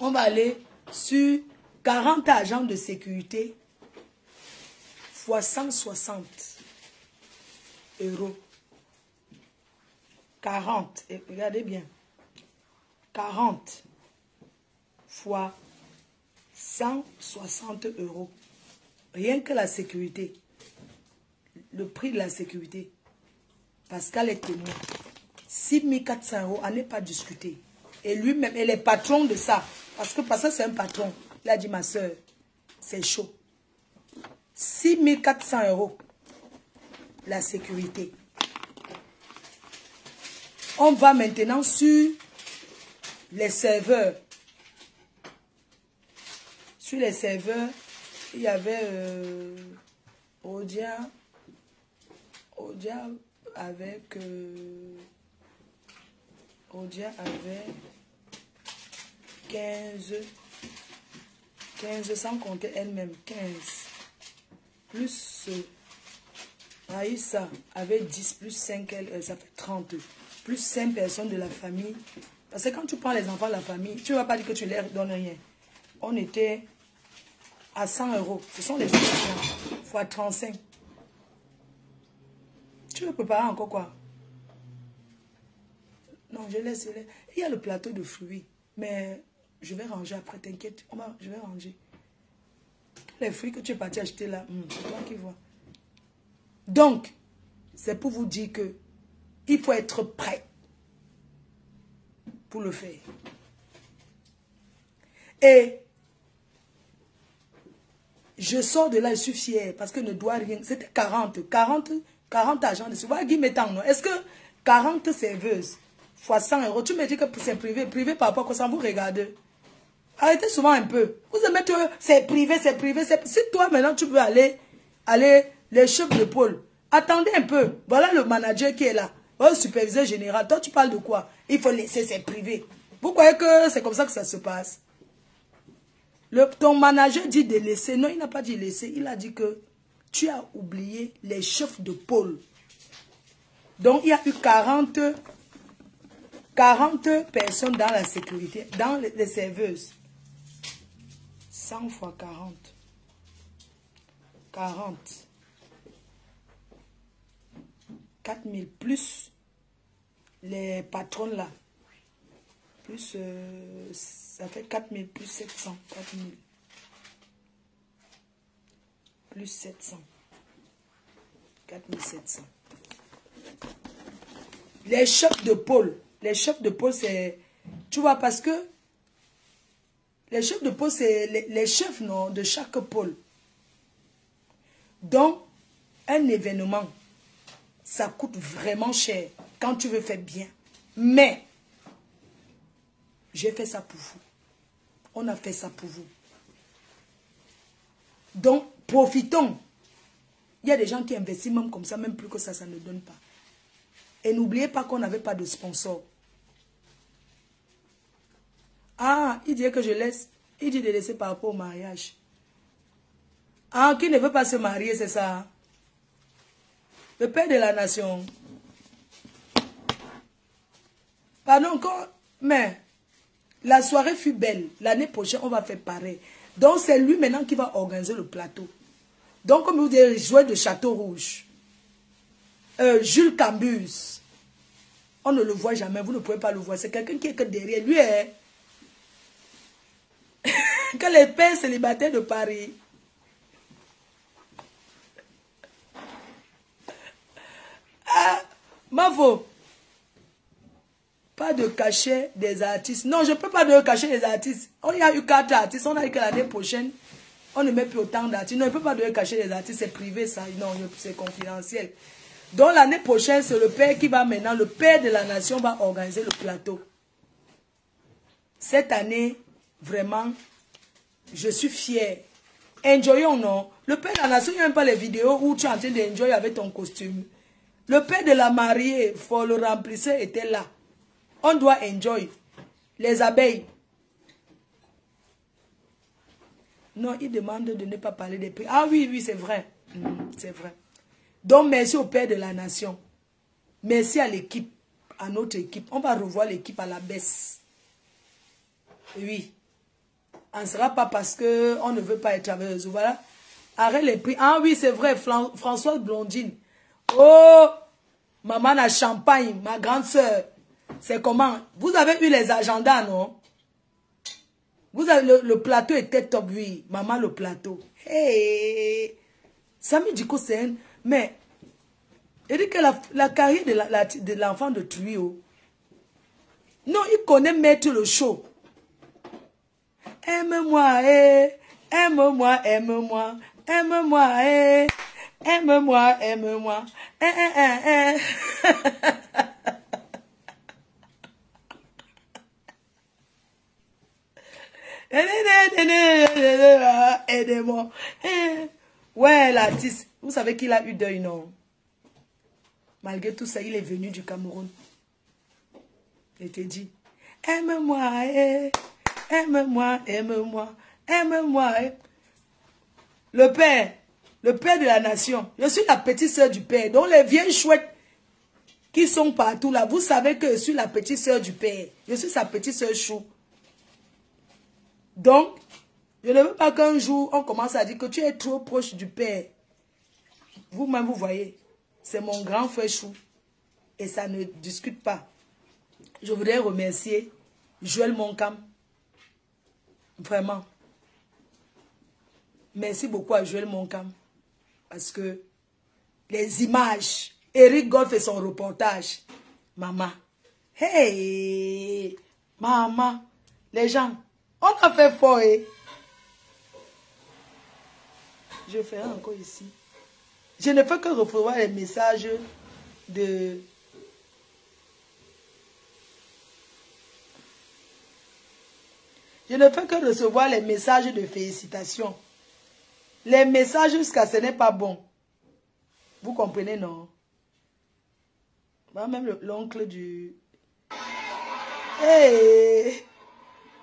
On va aller sur 40 agents de sécurité fois 160 euros. 40, et regardez bien. 40 fois 160 euros. Rien que la sécurité. Le prix de la sécurité. Pascal est témoin. 6 400 euros, à ne pas discuter. Et lui-même, elle est patron de ça. Parce que c'est un patron. Il a dit, ma soeur, c'est chaud. 6 400 euros. La sécurité. On va maintenant sur les serveurs. Sur les serveurs, il y avait Odia avec Odia avait 15 sans compter elle-même, 15 plus Aïssa avait 10 plus 5, ça fait 30 plus 5 personnes de la famille. Parce que quand tu prends les enfants de la famille, tu ne vas pas dire que tu leur donnes rien. On était à 100 euros. Ce sont les étudiants. Fois 35. Tu veux préparer encore quoi? Non, je laisse. Il y a le plateau de fruits. Mais je vais ranger après, t'inquiète. Je vais ranger. Tous les fruits que tu es parti acheter là, c'est toi qui vois. Donc, c'est pour vous dire que il faut être prêt pour le faire. Et je sors de là, je suis fière parce que ne doit rien. C'était 40 agents de sécurité. Est-ce que 40 serveuses fois 100 euros, tu me dis que c'est privé, privé par rapport à quoi ça vous regarde? Arrêtez souvent un peu. Vous aimez que c'est privé, c'est privé. Si toi maintenant tu veux aller les chefs de pôle, attendez un peu. Voilà le manager qui est là. Le superviseur général. Toi tu parles de quoi? Il faut laisser, c'est privé. Vous croyez que c'est comme ça que ça se passe? Ton manager dit de laisser. Non, il n'a pas dit laisser. Il a dit que tu as oublié les chefs de pôle. Donc, il y a eu 40 personnes dans la sécurité, dans les serveuses. 100 fois 40. 40. 4000 plus les patrons là. Plus, ça fait 4000 plus 700. 4000. Plus 700. 4700. Les chefs de pôle. Les chefs de pôle, c'est... Tu vois, parce que... Les chefs de pôle, c'est les chefs non, de chaque pôle. Donc, un événement, ça coûte vraiment cher quand tu veux faire bien. Mais... j'ai fait ça pour vous. On a fait ça pour vous. Donc, profitons. Il y a des gens qui investissent même comme ça, même plus que ça, ça ne donne pas. Et n'oubliez pas qu'on n'avait pas de sponsor. Ah, il dit que je laisse. Il dit de laisser par rapport au mariage. Ah, qui ne veut pas se marier, c'est ça. Le père de la nation. Pardon, quand... Mais... la soirée fut belle. L'année prochaine, on va faire pareil. Donc, c'est lui maintenant qui va organiser le plateau. Donc, comme vous dites, joueur de Château Rouge. Jules Cambus. On ne le voit jamais. Vous ne pouvez pas le voir. C'est quelqu'un qui est que derrière. Lui est... que les pères célibataires de Paris. Ah, Mavo. Pas de cachet des artistes. Non, je ne peux pas de cachet des artistes. On y a eu 4 artistes. On a dit que l'année prochaine, on ne met plus autant d'artistes. Non, il ne peut pas de cachet des artistes. C'est privé, ça. Non, c'est confidentiel. Donc, l'année prochaine, c'est le père qui va maintenant, le père de la nation va organiser le plateau. Cette année, vraiment, je suis fière. Enjoyons, non? Le père de la nation, il n'y a même pas les vidéos où tu es en train d'enjoy avec ton costume. Le père de la mariée, faut le remplisseur, était là. On doit enjoy. Les abeilles. Non, il demande de ne pas parler des prix. Ah oui, oui, c'est vrai. C'est vrai. Donc, merci au père de la nation. Merci à l'équipe, à notre équipe. On va revoir l'équipe à la baisse. Oui. On ne sera pas parce qu'on ne veut pas être travailleuse. Voilà. Arrête les prix. Ah oui, c'est vrai, Françoise Blondine. Oh, maman à Champagne, ma grande soeur. C'est comment? Vous avez eu les agendas, non? Vous avez le plateau était top, oui. Maman, le plateau. Hey! Samy Diko, c'est un... Mais, il dit que la carrière de l'enfant de Trio, non, il connaît mettre le show. Aime-moi, aime-moi, aime-moi, aime-moi, aime-moi, aime-moi, aidez-moi. Ouais, l'artiste, vous savez qu'il a eu deuil, non? Malgré tout ça, il est venu du Cameroun. Il te dit, aime-moi, aime-moi, aime-moi, aime-moi. Le père de la nation. Je suis la petite sœur du père. Donc les vieilles chouettes qui sont partout là, vous savez que je suis la petite sœur du père. Je suis sa petite sœur chou. Donc, je ne veux pas qu'un jour, on commence à dire que tu es trop proche du père. Vous-même, vous voyez, c'est mon grand frère chou. Et ça ne discute pas. Je voudrais remercier Joël Moncam. Vraiment. Merci beaucoup à Joël Moncam. Parce que les images, Eric Gold fait son reportage. Maman. Hey! Maman. Les gens, on a fait fort, eh? Je ferai encore ici. Je ne fais que recevoir les messages de... Je ne fais que recevoir les messages de félicitations. Les messages jusqu'à ce n'est pas bon. Vous comprenez, non? Même l'oncle du... Hey!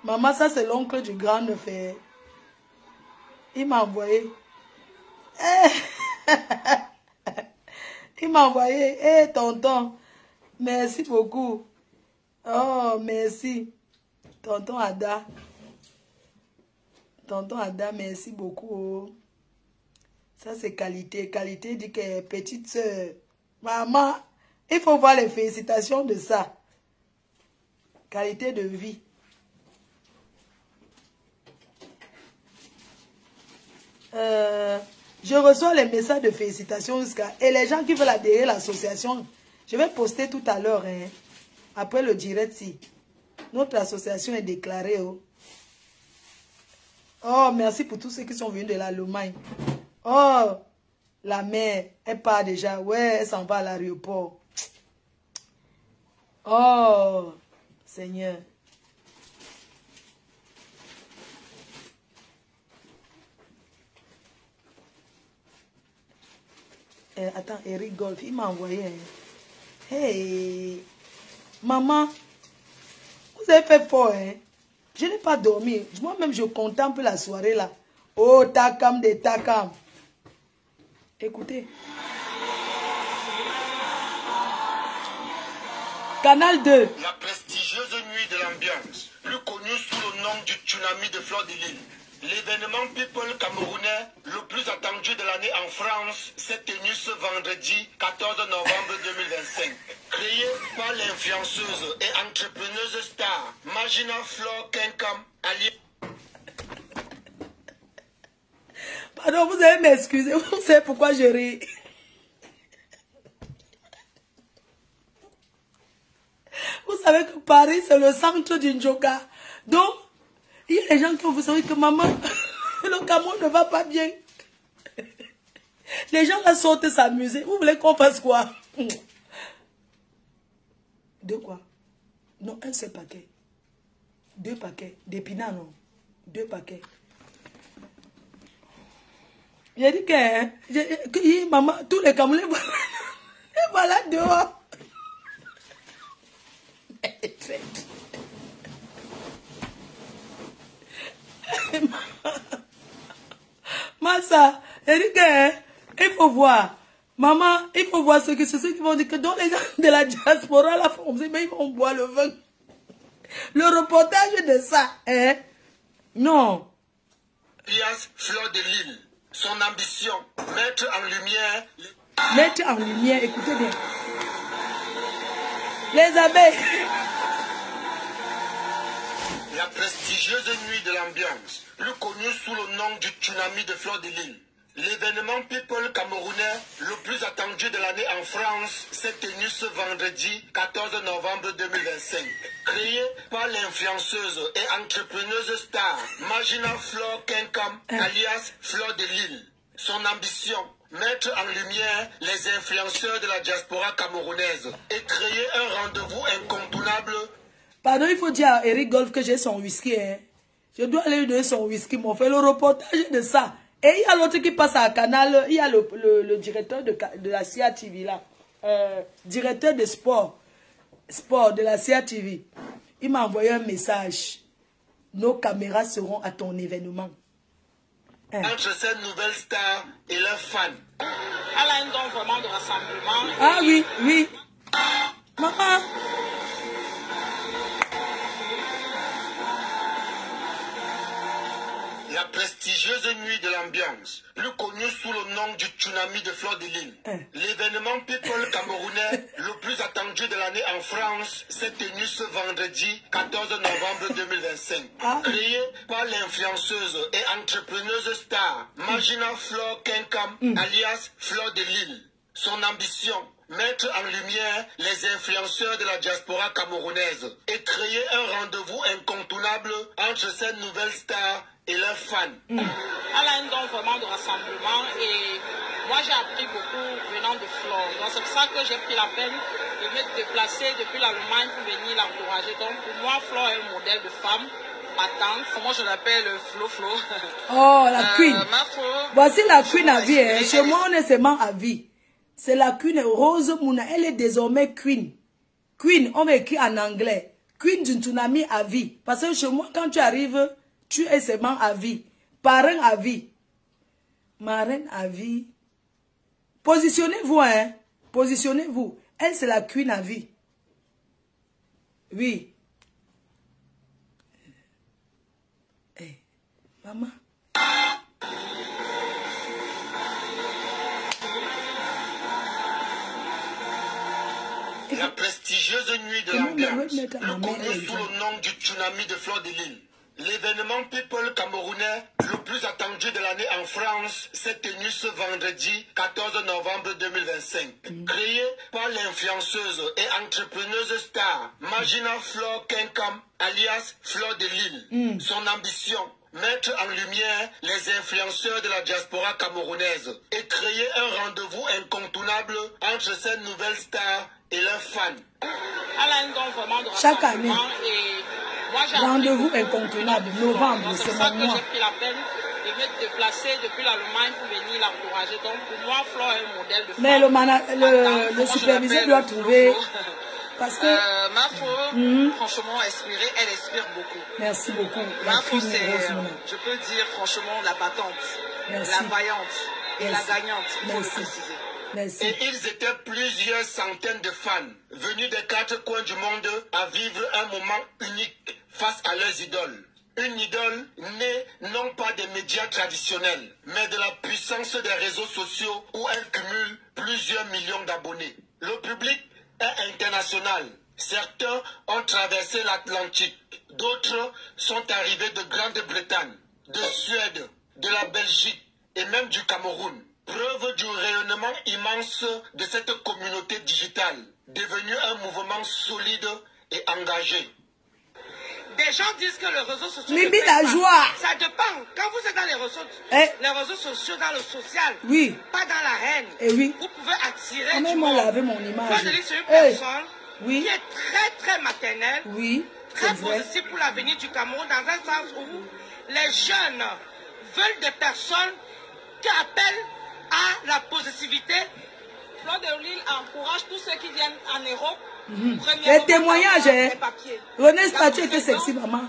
Maman, ça c'est l'oncle du grand neuf. Il m'a envoyé. Il m'a envoyé. Hey, tonton, merci beaucoup. Oh, merci. Tonton Ada. Tonton Ada, merci beaucoup. Ça, c'est qualité. Qualité dit que petite soeur. Maman, il faut voir les félicitations de ça. Qualité de vie. Je reçois les messages de félicitations jusqu'à... Et les gens qui veulent adhérer à l'association, je vais poster tout à l'heure, hein, après le direct, si. Notre association est déclarée. Oh. Oh, merci pour tous ceux qui sont venus de l'Allemagne. Oh, la mère, elle part déjà. Ouais, elle s'en va à l'aéroport. Oh, Seigneur. Attends, Eric Golf, il m'a envoyé. Hein. Hey, maman, vous avez fait fort, hein? Je n'ai pas dormi. Moi-même, je contemple la soirée là. Oh, Takam de Takam. Écoutez. Canal 2. La prestigieuse nuit de l'ambiance, plus connue sous le nom du tsunami de Fleur de Lille. L'événement People camerounais le plus attendu de l'année en France s'est tenu ce vendredi 14 novembre 2025. Créé par l'influenceuse et entrepreneuse star Magina Flor Kenkam Ali. Pardon, vous allez m'excuser, vous savez pourquoi je ris. Vous savez que Paris, c'est le centre du Njoka. Donc, il y a des gens qui vous savez que maman, le Cameroun ne va pas bien. Les gens là sortent s'amuser. Vous voulez qu'on fasse quoi? De quoi? Non, un seul paquet. 2 paquets. D'épinards, non. 2 paquets. J'ai dit que, maman, tous les Camerounais, voilà dehors. Massa, j'ai dit que, il faut voir. Maman, il faut voir ceux qui vont dire que dans les gens de la diaspora, mais ils vont boire le vin. Le reportage de ça, hein. Non. Alias Fleur de Lille. Son ambition, mettre en lumière... Mettre en lumière, écoutez bien. Les abeilles. La prestigieuse nuit de l'ambiance, plus connue sous le nom du tsunami de Fleur de Lille. L'événement People camerounais le plus attendu de l'année en France s'est tenu ce vendredi 14 novembre 2025. Créé par l'influenceuse et entrepreneuse star Magina Fleur Kenkam, alias Fleur de Lille. Son ambition, mettre en lumière les influenceurs de la diaspora camerounaise et créer un rendez-vous incontournable. Pardon, il faut dire à Eric Golf que j'ai son whisky. Hein. Je dois aller lui donner son whisky. On fait le reportage de ça. Et il y a l'autre qui passe à Canal. Il y a le directeur de la CIA TV là. Directeur de sport de la CIA TV. Il m'a envoyé un message. Nos caméras seront à ton événement. Entre cette nouvelle star et leurs fans. Elle a un don vraiment de rassemblement. Ah oui, oui. Maman. La prestigieuse nuit de l'ambiance, plus connue sous le nom du tsunami de Fleur de Lille. L'événement People camerounais le plus attendu de l'année en France s'est tenu ce vendredi 14 novembre 2025. Créé par l'influenceuse et entrepreneuse star Magina Fleur Kenkam, alias Fleur de Lille. Son ambition, mettre en lumière les influenceurs de la diaspora camerounaise et créer un rendez-vous incontournable entre cette nouvelle star et leurs fans. Elle a un don vraiment de rassemblement et moi j'ai appris beaucoup venant de Flore. Donc c'est pour ça que j'ai pris la peine de me déplacer depuis l'Allemagne pour venir l'encourager. Donc pour moi, Flore est un modèle de femme battante. Moi je l'appelle Flo. Oh, la queen. Voici la queen à vie. Hein. Chez moi on est seulement à vie. C'est la queen Rose Mouna. Elle est désormais queen. Queen, on écrit en anglais. Queen d'une tsunami à vie. Parce que chez moi, quand tu arrives, tu es seulement à vie. Parrain à vie. Marraine à vie. Positionnez-vous, hein. Positionnez-vous. Elle, c'est la queen à vie. Oui. Hey, maman. La prestigieuse nuit de l'ambiance, le connu sous le nom du tsunami de Fleur de Lille. L'événement People camerounais le plus attendu de l'année en France s'est tenu ce vendredi 14 novembre 2025. Créé par l'influenceuse et entrepreneuse star Magina Fleur Kenkam, alias Fleur de Lille. Son ambition, mettre en lumière les influenceurs de la diaspora camerounaise et créer un rendez-vous incontournable entre cette nouvelle star et leurs fans. Elle a un don vraiment de chaque année. Rendez-vous incontournable, novembre, c'est mon mois. J'ai pris la peine de me déplacer depuis l'Allemagne pour venir l'encourager. Donc pour moi, Flore est un modèle de femme. Mais le superviseur doit trouver... Parce que... Mafo, franchement, elle inspire beaucoup. Merci beaucoup. Mafo, c'est, je peux dire franchement, la battante, la vaillante et la gagnante, il faut le préciser. Merci. Et ils étaient plusieurs centaines de fans venus des quatre coins du monde à vivre un moment unique face à leurs idoles. Une idole née non pas des médias traditionnels, mais de la puissance des réseaux sociaux où elle cumule plusieurs millions d'abonnés. Le public est international. Certains ont traversé l'Atlantique, d'autres sont arrivés de Grande-Bretagne, de Suède, de la Belgique et même du Cameroun. Preuve du rayonnement immense de cette communauté digitale, devenue un mouvement solide et engagé. Des gens disent que les réseaux sociaux... Mimi la joie. Ça dépend. Quand vous êtes dans les réseaux sociaux, dans le social, oui, pas dans la haine, oui, vous pouvez attirer du monde. Laver mon image. C'est une personne oui, qui est très très maternelle, oui, très positive pour l'avenir du Cameroun, dans un sens où les jeunes veulent des personnes qui appellent à la positivité. Fleur de Lille encourage tous ceux qui viennent en Europe. Les témoignages, René Statue était sexy, maman.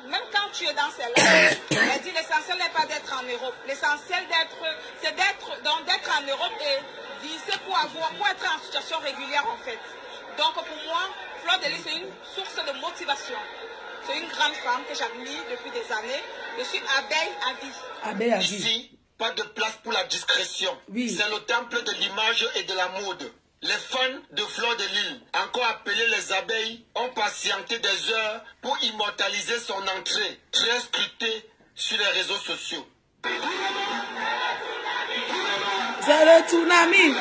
Même quand tu es dans celle-là, elle dit l'essentiel n'est pas d'être en Europe. L'essentiel c'est d'être en Europe et viser pour être en situation régulière en fait. Donc pour moi, Fleur de Lille c'est une source de motivation. C'est une grande femme que j'admire depuis des années. Je suis abeille à vie. Abeille à vie. Ici, pas de place pour la discrétion. Oui. C'est le temple de l'image et de la mode. Les fans de Fleur de Lille, encore appelés les abeilles, ont patienté des heures pour immortaliser son entrée, très scrutée sur les réseaux sociaux. C'est le tsunami.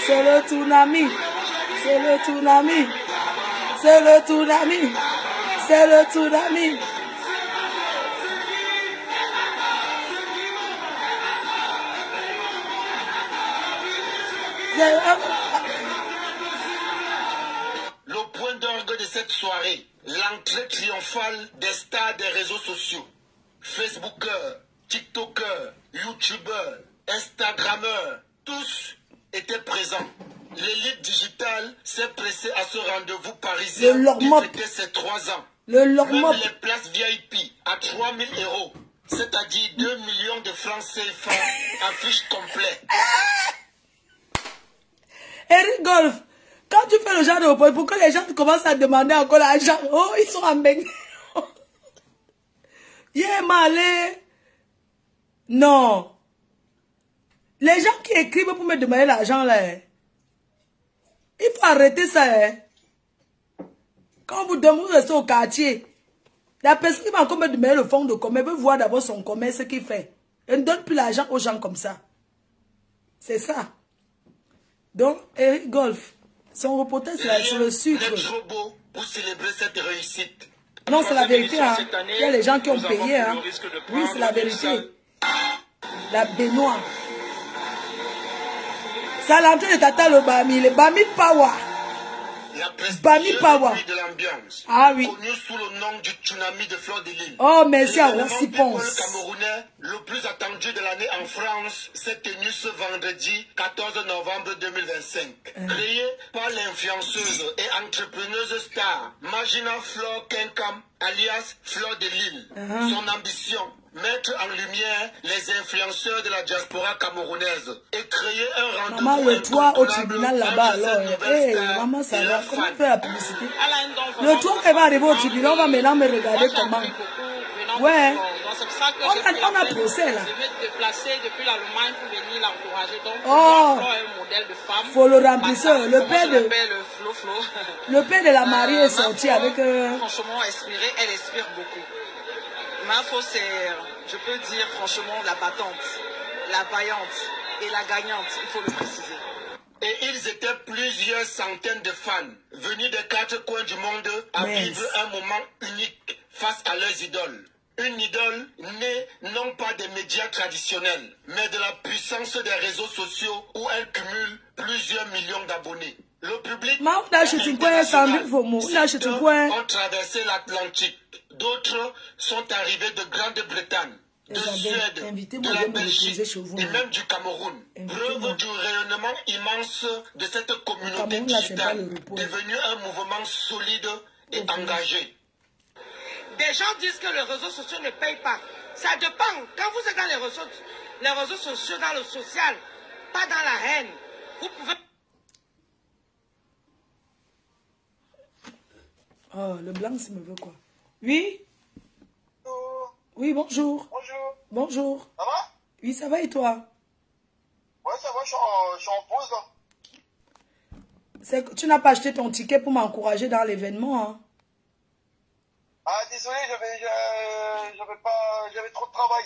C'est le tsunami. C'est le tsunami. C'est le tsunami. C'est le tsunami. Le point d'orgue de cette soirée, l'entrée triomphale des stars des réseaux sociaux. Facebookers, TikTokers, YouTubeurs, Instagrammeurs, tous étaient présents. L'élite digitale s'est pressée à ce rendez-vous parisien qui fêtait ses 3 ans. Même les places VIP à 3 000 €, c'est-à-dire 2 millions de francs CFA, affiche complet. Eric Golf, quand tu fais le genre de repos, pourquoi les gens commencent à demander encore l'argent? Oh, ils sont en beigne. Yeah, malé. Non. Les gens qui écrivent pour me demander l'argent, là, il faut arrêter ça. Hein. Quand vous restez au quartier, la personne qui va encore me demander le fonds de commerce veut voir d'abord son commerce, ce qu'il fait. Elle ne donne plus l'argent aux gens comme ça. C'est ça. Donc, Eric Golf, son reportage sur le sucre. Il est trop beau pour célébrer cette réussite. Non, c'est la vérité. Hein. Il y a les gens qui ont payé. Hein. Oui, c'est la vérité. La baignoire. Ça l'entrée de Tata le Bami. Le Bami Power. La Bami Power. de l'ambiance. Ah oui. Connue sous le nom du tsunami de Fleur de Lille. Oh, merci à Rossi Ponce. Le camerounais le plus attendu de l'année en France s'est tenu ce vendredi 14 novembre 2025. Créé par l'influenceuse et entrepreneuse star Magina Fleur Kenkam, alias Fleur de Lille. Son ambition, mettre en lumière les influenceurs de la diaspora camerounaise et créer un rendez-vous. Maman, le toit au tribunal là-bas, alors. Hey, maman, ça va. Comment faire la publicité? Le toit qui va arriver au tribunal, on va maintenant me regarder comment. Ouais. On a procès là. Je vais me déplacer depuis l'Allemagne pour venir l'encourager. Donc, oh, un modèle de femme. Faut le remplisseur. Le père de la mariée est sorti avec. Franchement, elle inspire beaucoup. Ma faussaire, je peux dire franchement la battante, la vaillante et la gagnante, il faut le préciser. Et ils étaient plusieurs centaines de fans venus des 4 coins du monde à vivre un moment unique face à leurs idoles. Une idole née non pas des médias traditionnels, mais de la puissance des réseaux sociaux où elle cumule plusieurs millions d'abonnés. Le public ont traversé l'Atlantique. D'autres sont arrivés de Grande-Bretagne, de Suède, de la Belgique et même du Cameroun. Preuve du rayonnement immense de cette communauté digitale, devenue un mouvement solide et engagé. Des gens disent que les réseaux sociaux ne payent pas. Ça dépend. Quand vous êtes dans les réseaux sociaux, dans le social, pas dans la haine, vous pouvez... Oh, le blanc, ça me veut quoi? Oui? Bonjour. Oui, bonjour. Bonjour. Bonjour. Ça va? Oui, ça va et toi? Ouais, ça va, je suis en pause là. Tu n'as pas acheté ton ticket pour m'encourager dans l'événement, hein? Ah, désolé, j'avais trop de travail.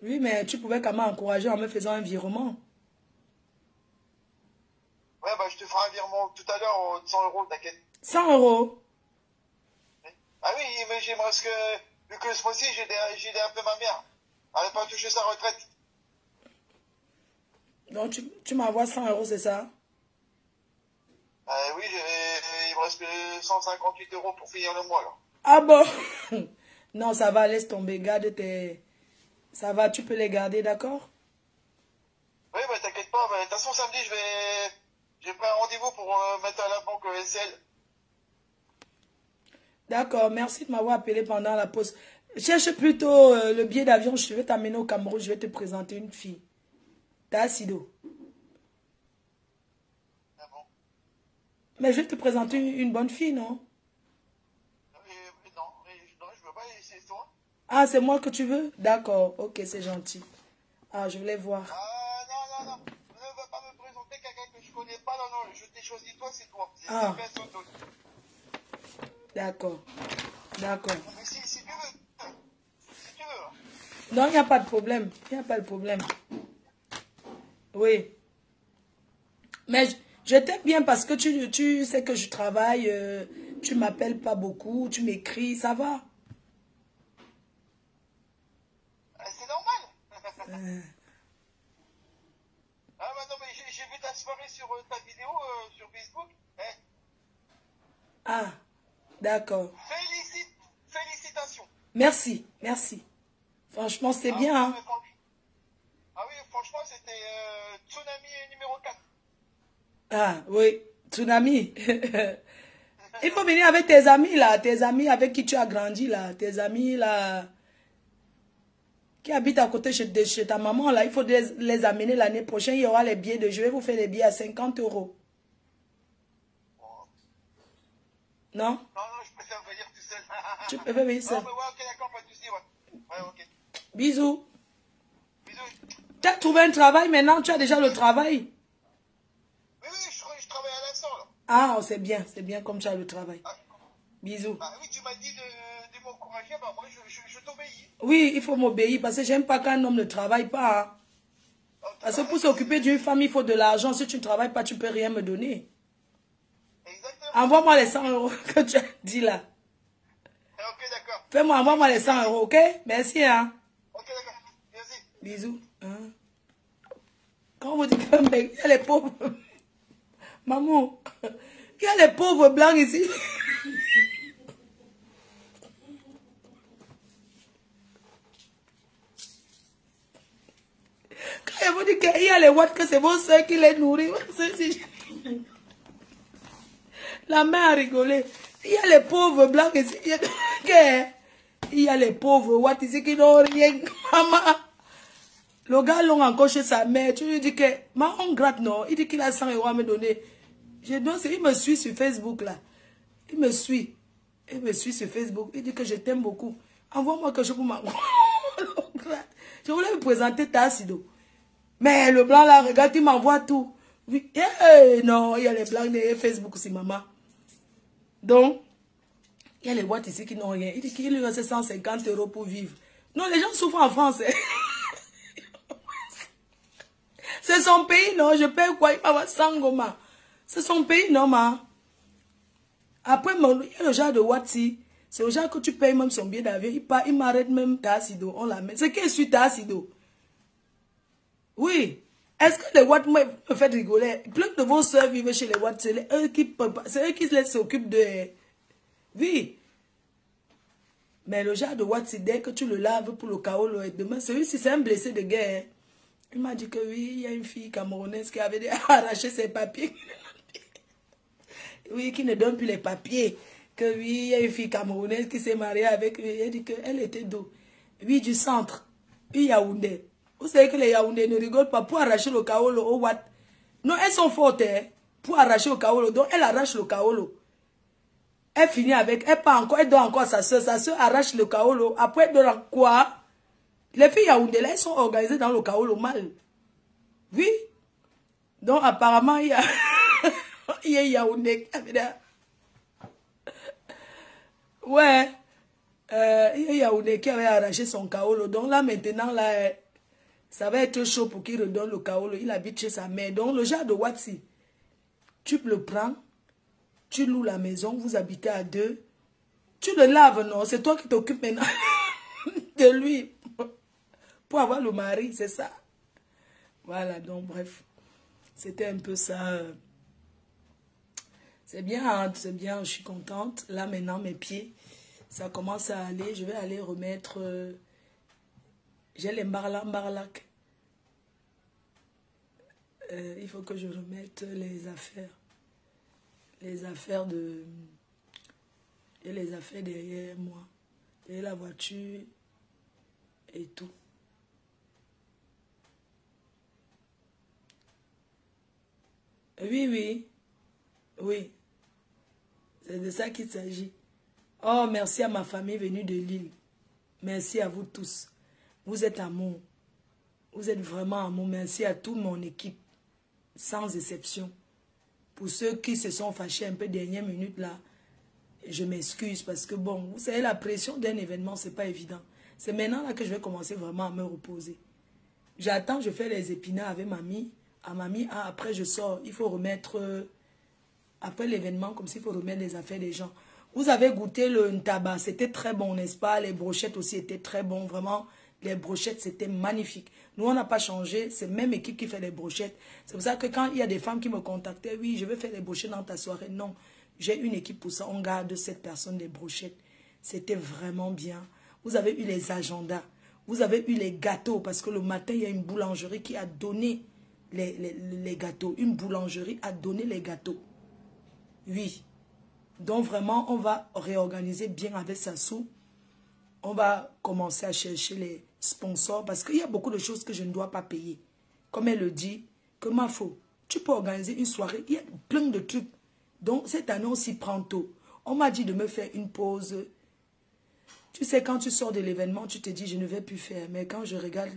Oui, mais tu pouvais quand même encourager en me faisant un virement. Ouais, bah je te ferai un virement tout à l'heure de 100 €, t'inquiète. 100 €? Ah oui, mais j'aimerais vu que ce mois-ci, j'ai aidé un peu ma mère. Elle n'a pas touché sa retraite. Donc tu m'envoies 100 €, c'est ça? Oui, il me reste 158 € pour finir le mois là. Ah bon? Non, ça va, laisse tomber, garde tes... Ça va, tu peux les garder, d'accord? Oui, bah t'inquiète pas, de toute façon samedi, j'ai pris un rendez-vous pour mettre à la banque SL. D'accord, merci de m'avoir appelé pendant la pause. Cherche plutôt le billet d'avion, je vais t'amener au Cameroun, je vais te présenter une fille. T'as Sido. Ah bon? Mais je vais te présenter une bonne fille, non? Oui, non. Ah, c'est moi que tu veux? D'accord, ok, c'est gentil. Ah, je voulais voir. Ah, non. Ne va pas me présenter quelqu'un que je connais pas. Non, je t'ai choisi toi, c'est toi. C'est Ah. personne d'autre. D'accord, d'accord. Mais si tu veux. Si tu veux. Hein. Non, il n'y a pas de problème. Il n'y a pas de problème. Oui. Mais je t'aime bien parce que tu sais que je travaille. Tu m'appelles pas beaucoup. Tu m'écris. Ça va? C'est normal. Ah, bah non, mais j'ai vu ta soirée sur ta vidéo sur Facebook. Eh. Ah, d'accord. Félicitations. Merci, merci. Franchement, c'est bien. Hein? Ah oui, franchement, c'était Tsunami numéro 4. Ah, oui, Tsunami. Il faut venir avec tes amis, là. Tes amis avec qui tu as grandi, là. Tes amis, là. Qui habitent à côté chez ta maman, là. Il faut les amener l'année prochaine. Il y aura les billets de... Je vais vous faire les billets à 50 €. Non? Non, je préfère venir tout seul. Tu préfères venir seul? Ouais, ok, d'accord, pas de soucis, ouais, ok. Bisous. Bisous. Tu as trouvé un travail maintenant? Tu as déjà le travail? Oui, je travaille à l'instant, là. Ah, c'est bien comme tu as le travail. Ah. Bisous. Ah oui, tu m'as dit de m'encourager, bah moi je t'obéis. Oui, il faut m'obéir parce que j'aime pas quand un homme ne travaille pas. Hein. Okay, Parce que pour s'occuper d'une femme, il faut de l'argent. Si tu ne travailles pas, tu ne peux rien me donner. Exactement. Envoie-moi les 100 € que tu as dit là. Ok, d'accord. Envoie-moi les 100 €, ok? Merci, hein? Ok, d'accord. Merci. Bisous. Hein? Quand vous dites que il y a les pauvres... Maman, il y a les pauvres blancs ici. Quand je vous dis qu'il y a les watts, que c'est vos soeurs qui les nourrissent. La mère a rigolé. Il y a les pauvres blancs ici. Il y a les pauvres watts ici qui n'ont rien. Maman. Le gars l'a encore chez sa mère. Tu lui dis que, on gratte, non. Il dit qu'il a 100 € à me donner. Il me suit sur Facebook, là. Il me suit. Il me suit sur Facebook. Il dit que je t'aime beaucoup. Envoie-moi quelque chose pour ma... Je voulais me présenter Tassido. Mais le blanc, là, regarde, il m'envoie tout. Oui. Non, il y a les blancs de Facebook aussi, maman. Donc, il y a les boîtes ici qui n'ont rien. Il dit qu'il lui reste 150 € pour vivre. Non, les gens souffrent en France. C'est son pays, non? Je paye quoi? Il m'a 100 €. C'est son pays, non, ma? Après, il y a le genre de Wati. C'est le genre que tu payes même son billet d'avion. Il m'arrête même Tassido. On la met. C'est qui est Tassido? Oui. Est-ce que les Wats me font rigoler? Plein de vos soeurs vivent chez les Wats. C'est eux qui s'occupent de... Oui. Mais le genre de Wati, dès que tu le laves pour le kaolo, et demain, c'est un blessé de guerre. Il m'a dit que oui, il y a une fille camerounaise qui avait arraché ses papiers. Oui, qui ne donne plus les papiers. Que oui, il y a une fille camerounaise qui s'est mariée avec lui. Elle dit qu'elle était d'où? Oui, du centre. Oui, Yaoundé. Vous savez que les Yaoundés ne rigolent pas pour arracher le kaolo au Wat. Non, elles sont fortes, hein, pour arracher le kaolo. Donc, elle arrache le kaolo. Elle finit avec, elle donne encore à sa soeur. Sa soeur arrache le kaolo. Après, elle donne quoi? Les filles Yaoundé, là, elles sont organisées dans le kaolo mal. Oui. Donc, apparemment, il y a... il y a Yaoundé. Ouais. Il y a Yaoundé qui avait arraché son kaolo. Donc là, maintenant, là, ça va être chaud pour qu'il redonne le kaolo. Il habite chez sa mère. Donc, le genre de Watsi, tu le prends, tu loues la maison, vous habitez à deux. Tu le laves, non? C'est toi qui t'occupes maintenant de lui. Pour avoir le mari, c'est ça. Voilà, donc bref. C'était un peu ça. C'est bien, hein, c'est bien, je suis contente. Là, maintenant, mes pieds, ça commence à aller. Je vais aller remettre... j'ai les mbarlak. Il faut que je remette les affaires. Les affaires de... Et les affaires derrière moi. Et la voiture et tout. Oui, oui. Oui. C'est de ça qu'il s'agit. Oh, merci à ma famille venue de Lille. Merci à vous tous. Vous êtes amour. Vous êtes vraiment amour. Merci à toute mon équipe. Sans exception. Pour ceux qui se sont fâchés un peu dernière minute là, je m'excuse parce que bon, vous savez, la pression d'un événement, c'est pas évident. C'est maintenant là que je vais commencer vraiment à me reposer. J'attends, je fais les épinards avec mamie. À mamie, après je sors. Il faut remettre, après l'événement, comme s'il faut remettre les affaires des gens. Vous avez goûté le tabac, c'était très bon, n'est-ce pas? Les brochettes aussi étaient très bons, vraiment. Les brochettes, c'était magnifique. Nous, on n'a pas changé. C'est la même équipe qui fait les brochettes. C'est pour ça que quand il y a des femmes qui me contactaient, oui, je veux faire les brochettes dans ta soirée. Non, j'ai une équipe pour ça. On garde cette personne des brochettes. C'était vraiment bien. Vous avez eu les agendas. Vous avez eu les gâteaux. Parce que le matin, il y a une boulangerie qui a donné les gâteaux. Une boulangerie a donné les gâteaux. Oui. Donc vraiment, on va réorganiser bien avec Sassou. On va commencer à chercher les sponsors parce qu'il y a beaucoup de choses que je ne dois pas payer. Comme elle le dit, que ma faute, tu peux organiser une soirée, il y a plein de trucs. Donc cette année, on s'y prend tôt. On m'a dit de me faire une pause. Tu sais, quand tu sors de l'événement, tu te dis, je ne vais plus faire. Mais quand je regarde,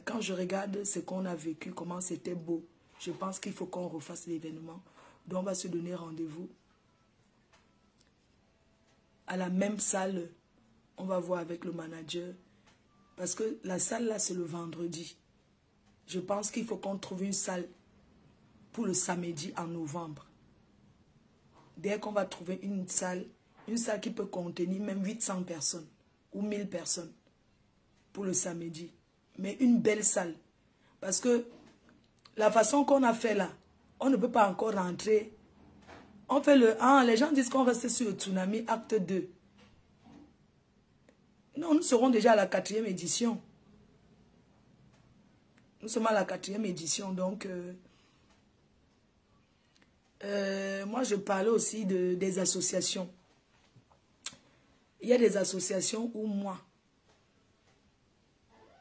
quand je regarde ce qu'on a vécu, comment c'était beau, je pense qu'il faut qu'on refasse l'événement. Donc on va se donner rendez-vous à la même salle. On va voir avec le manager. Parce que la salle là, c'est le vendredi. Je pense qu'il faut qu'on trouve une salle pour le samedi en novembre. Dès qu'on va trouver une salle qui peut contenir même 800 personnes ou 1000 personnes pour le samedi. Mais une belle salle. Parce que la façon qu'on a fait là, on ne peut pas encore rentrer. On fait le 1. Les gens disent qu'on reste sur le tsunami acte 2. Non, nous serons déjà à la 4e édition. Nous sommes à la 4e édition, donc... moi, je parlais aussi des associations. Il y a des associations où moi,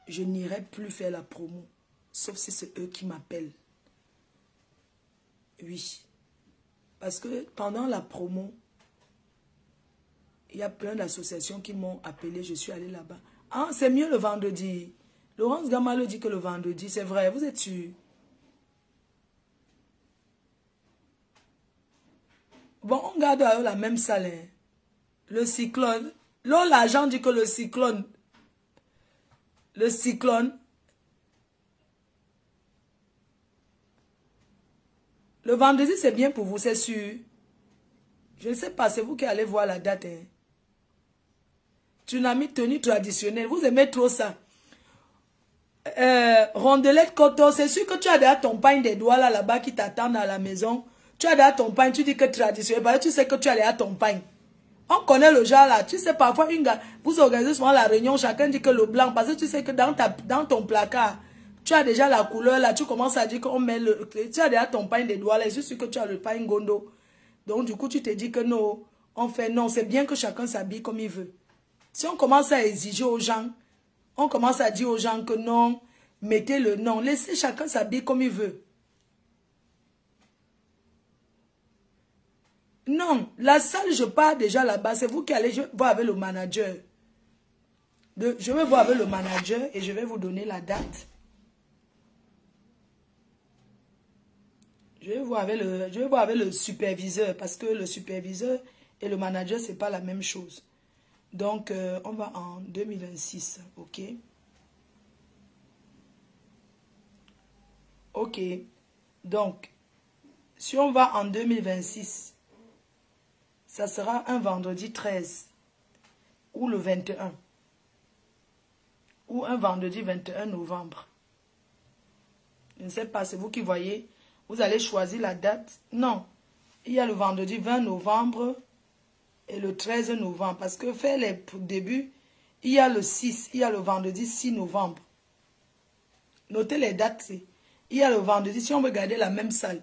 je n'irai plus faire la promo. Sauf si c'est eux qui m'appellent. Oui. Parce que pendant la promo, il y a plein d'associations qui m'ont appelé, je suis allée là-bas. Ah, c'est mieux le vendredi. Laurence Gamalo dit que le vendredi, c'est vrai, vous êtes sûr? Bon, on garde la même salle. Hein. Le cyclone. Là, l'agent dit que le cyclone, le vendredi, c'est bien pour vous, c'est sûr. Je ne sais pas, c'est vous qui allez voir la date. Hein. Tsunami tenue traditionnelle, vous aimez trop ça. Rondelette coton, c'est sûr que tu as déjà ton pain des doigts là-bas qui t'attendent à la maison. Tu as déjà ton pain, tu dis que traditionnel, parce que tu sais que tu as déjà ton pain. On connaît le genre là, tu sais parfois, vous organisez souvent la réunion, chacun dit que le blanc, parce que tu sais que dans ton placard, tu as déjà la couleur là, tu commences à dire qu'on met tu as déjà ton pain des doigts là, je suis sûr que tu as le pain gondo. Donc du coup, tu te dis que non, on fait non, c'est bien que chacun s'habille comme il veut. Si on commence à exiger aux gens, on commence à dire aux gens que non, mettez le non, laissez chacun s'habiller comme il veut. Non, la salle, je pars déjà là-bas, c'est vous qui allez voir avec le manager. Je vais voir avec le manager et je vais vous donner la date. Je vais voir avec le superviseur, parce que le superviseur et le manager, ce n'est pas la même chose. Donc, on va en 2026, ok? Ok. Donc, si on va en 2026, ça sera un vendredi 13 ou le 21 ou un vendredi 21 novembre. Je ne sais pas, c'est vous qui voyez. Vous allez choisir la date. Non, il y a le vendredi 20 novembre et le 13 novembre. Parce que faire les débuts, il y a le 6, il y a le vendredi 6 novembre. Notez les dates. Il y a le vendredi, si on veut garder la même salle.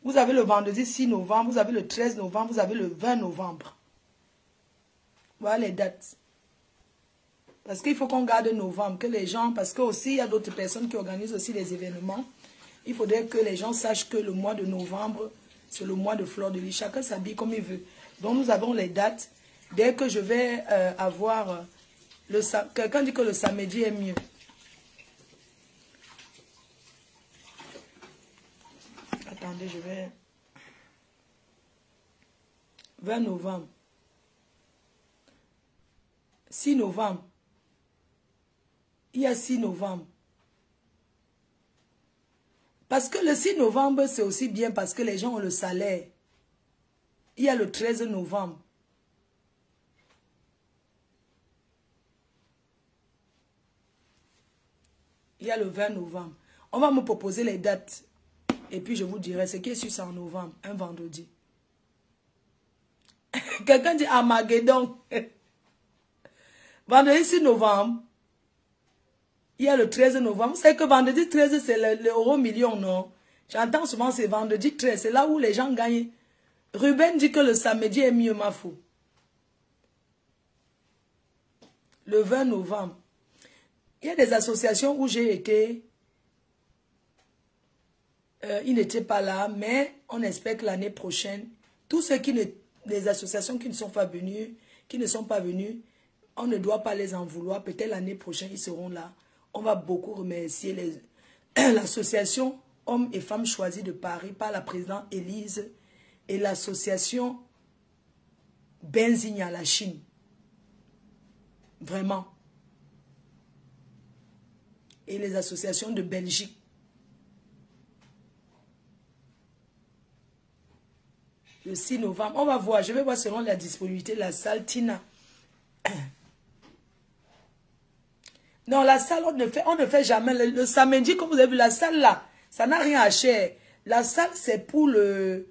Vous avez le vendredi 6 novembre, vous avez le 13 novembre, vous avez le 20 novembre. Voilà les dates. Parce qu'il faut qu'on garde novembre, que les gens, parce que aussi il y a d'autres personnes qui organisent aussi les événements. Il faudrait que les gens sachent que le mois de novembre, c'est le mois de fleur de lys. Chacun s'habille comme il veut. Donc nous avons les dates. Dès que je vais avoir... Quelqu'un dit que le samedi est mieux. Attendez, je vais... 20 novembre. 6 novembre. Il y a 6 novembre. Parce que le 6 novembre, c'est aussi bien parce que les gens ont le salaire. Il y a le 13 novembre. Il y a le 20 novembre. On va me proposer les dates. Et puis je vous dirai ce qui est sûr, c'est en novembre, un vendredi. Quelqu'un dit Armageddon. Vendredi 6 novembre. Il y a le 13 novembre. Vous savez que vendredi 13, c'est l'euro million, non? J'entends souvent c'est vendredi 13. C'est là où les gens gagnent. Ruben dit que le samedi est mieux, ma fou. Le 20 novembre. Il y a des associations où j'ai été. Ils n'étaient pas là, mais on espère que l'année prochaine, tous ceux qui ne... Les associations qui ne sont pas venues, on ne doit pas les en vouloir. Peut-être l'année prochaine, ils seront là. On va beaucoup remercier l'association Hommes et Femmes Choisis de Paris par la présidente Élise et l'association Benzigna, la Chine. Vraiment. Et les associations de Belgique. Le 6 novembre, on va voir. Je vais voir selon la disponibilité de la salle Tina. Non, la salle, on ne fait jamais. Le samedi, comme vous avez vu, la salle là, ça n'a rien à cher. La salle, c'est pour le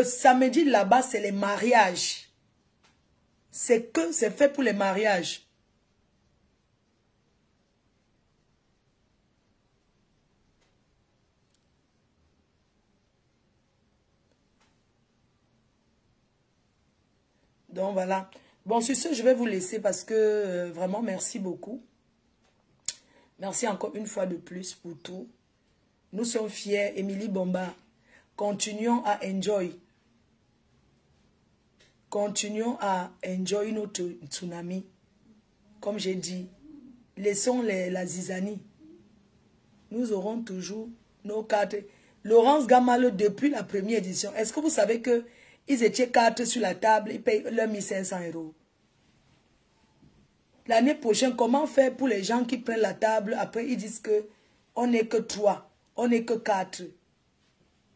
samedi là-bas, c'est les mariages. C'est fait pour les mariages. Donc voilà. Bon, sur ce, je vais vous laisser parce que vraiment, merci beaucoup. Merci encore une fois de plus pour tout. Nous sommes fiers, Émilie Bomba. Continuons à enjoy. Continuons à enjoy notre tsunami. Comme j'ai dit, laissons la zizanie. Nous aurons toujours nos cartes. Laurence Gamal, depuis la première édition, est-ce que vous savez que ils étaient 4 sur la table, ils payent leurs 1500 €. L'année prochaine, comment faire pour les gens qui prennent la table, après ils disent que on n'est que 3, on n'est que 4.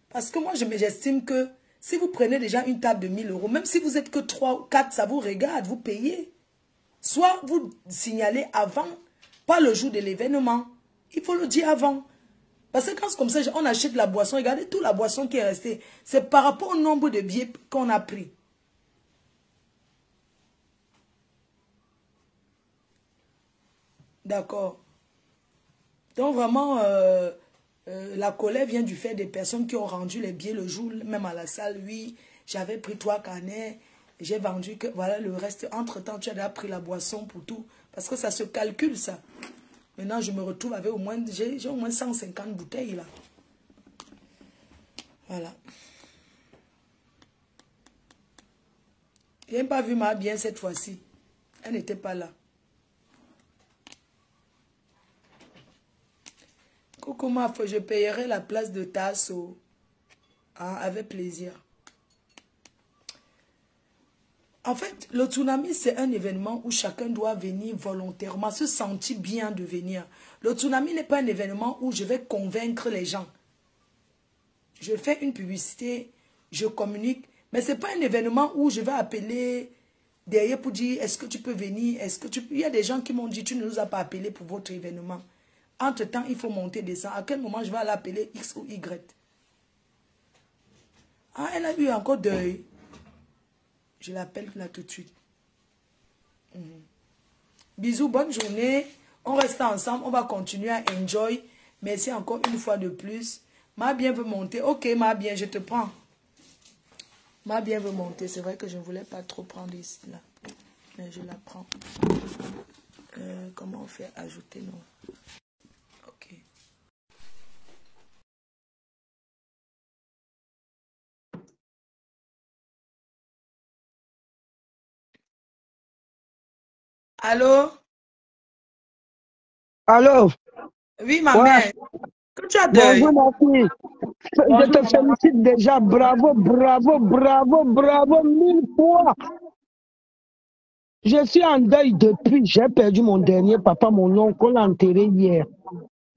Parce que moi, j'estime que si vous prenez déjà une table de 1000 €, même si vous êtes que 3 ou 4, ça vous regarde, vous payez. Soit vous signalez avant, pas le jour de l'événement. Il faut le dire avant. Parce que quand c'est comme ça, on achète la boisson, regardez toute la boisson qui est restée. C'est par rapport au nombre de billets qu'on a pris. D'accord. Donc vraiment, la colère vient du fait des personnes qui ont rendu les billets le jour, même à la salle. Oui, j'avais pris 3 carnets, j'ai vendu que voilà le reste. Entre-temps, tu as déjà pris la boisson pour tout. Parce que ça se calcule, ça. Maintenant, je me retrouve avec au moins, j'ai au moins 150 bouteilles là. Voilà. Je n'ai pas vu ma bien cette fois-ci. Elle n'était pas là. Coucou ma, je payerai la place de Tasso. Hein, avec plaisir. En fait, le tsunami, c'est un événement où chacun doit venir volontairement, se sentir bien de venir. Le tsunami n'est pas un événement où je vais convaincre les gens. Je fais une publicité, je communique, mais ce n'est pas un événement où je vais appeler derrière pour dire, est-ce que tu peux venir, est-ce que tu peux... Il y a des gens qui m'ont dit, tu ne nous as pas appelé pour votre événement. Entre-temps, il faut monter, descendre. À quel moment je vais aller appeler X ou Y? Ah, elle a eu encore deuil. Je l'appelle là tout de suite. Bisous, bonne journée. On reste ensemble. On va continuer à enjoy. Merci encore une fois de plus. Ma bien veut monter. Ok, ma bien, je te prends. Ma bien veut monter. C'est vrai que je ne voulais pas trop prendre ici, là. Mais je la prends. Comment on fait ajouter nos... Ok. Allô? Alors, Oui, ma ouais, mère. Quand tu as deuil. bonjour ma fille. Je Bonjour, te maman. félicite déjà. Bravo, bravo, bravo, bravo, 1000 fois. Je suis en deuil depuis. J'ai perdu mon dernier papa, mon oncle, on l'a enterré hier.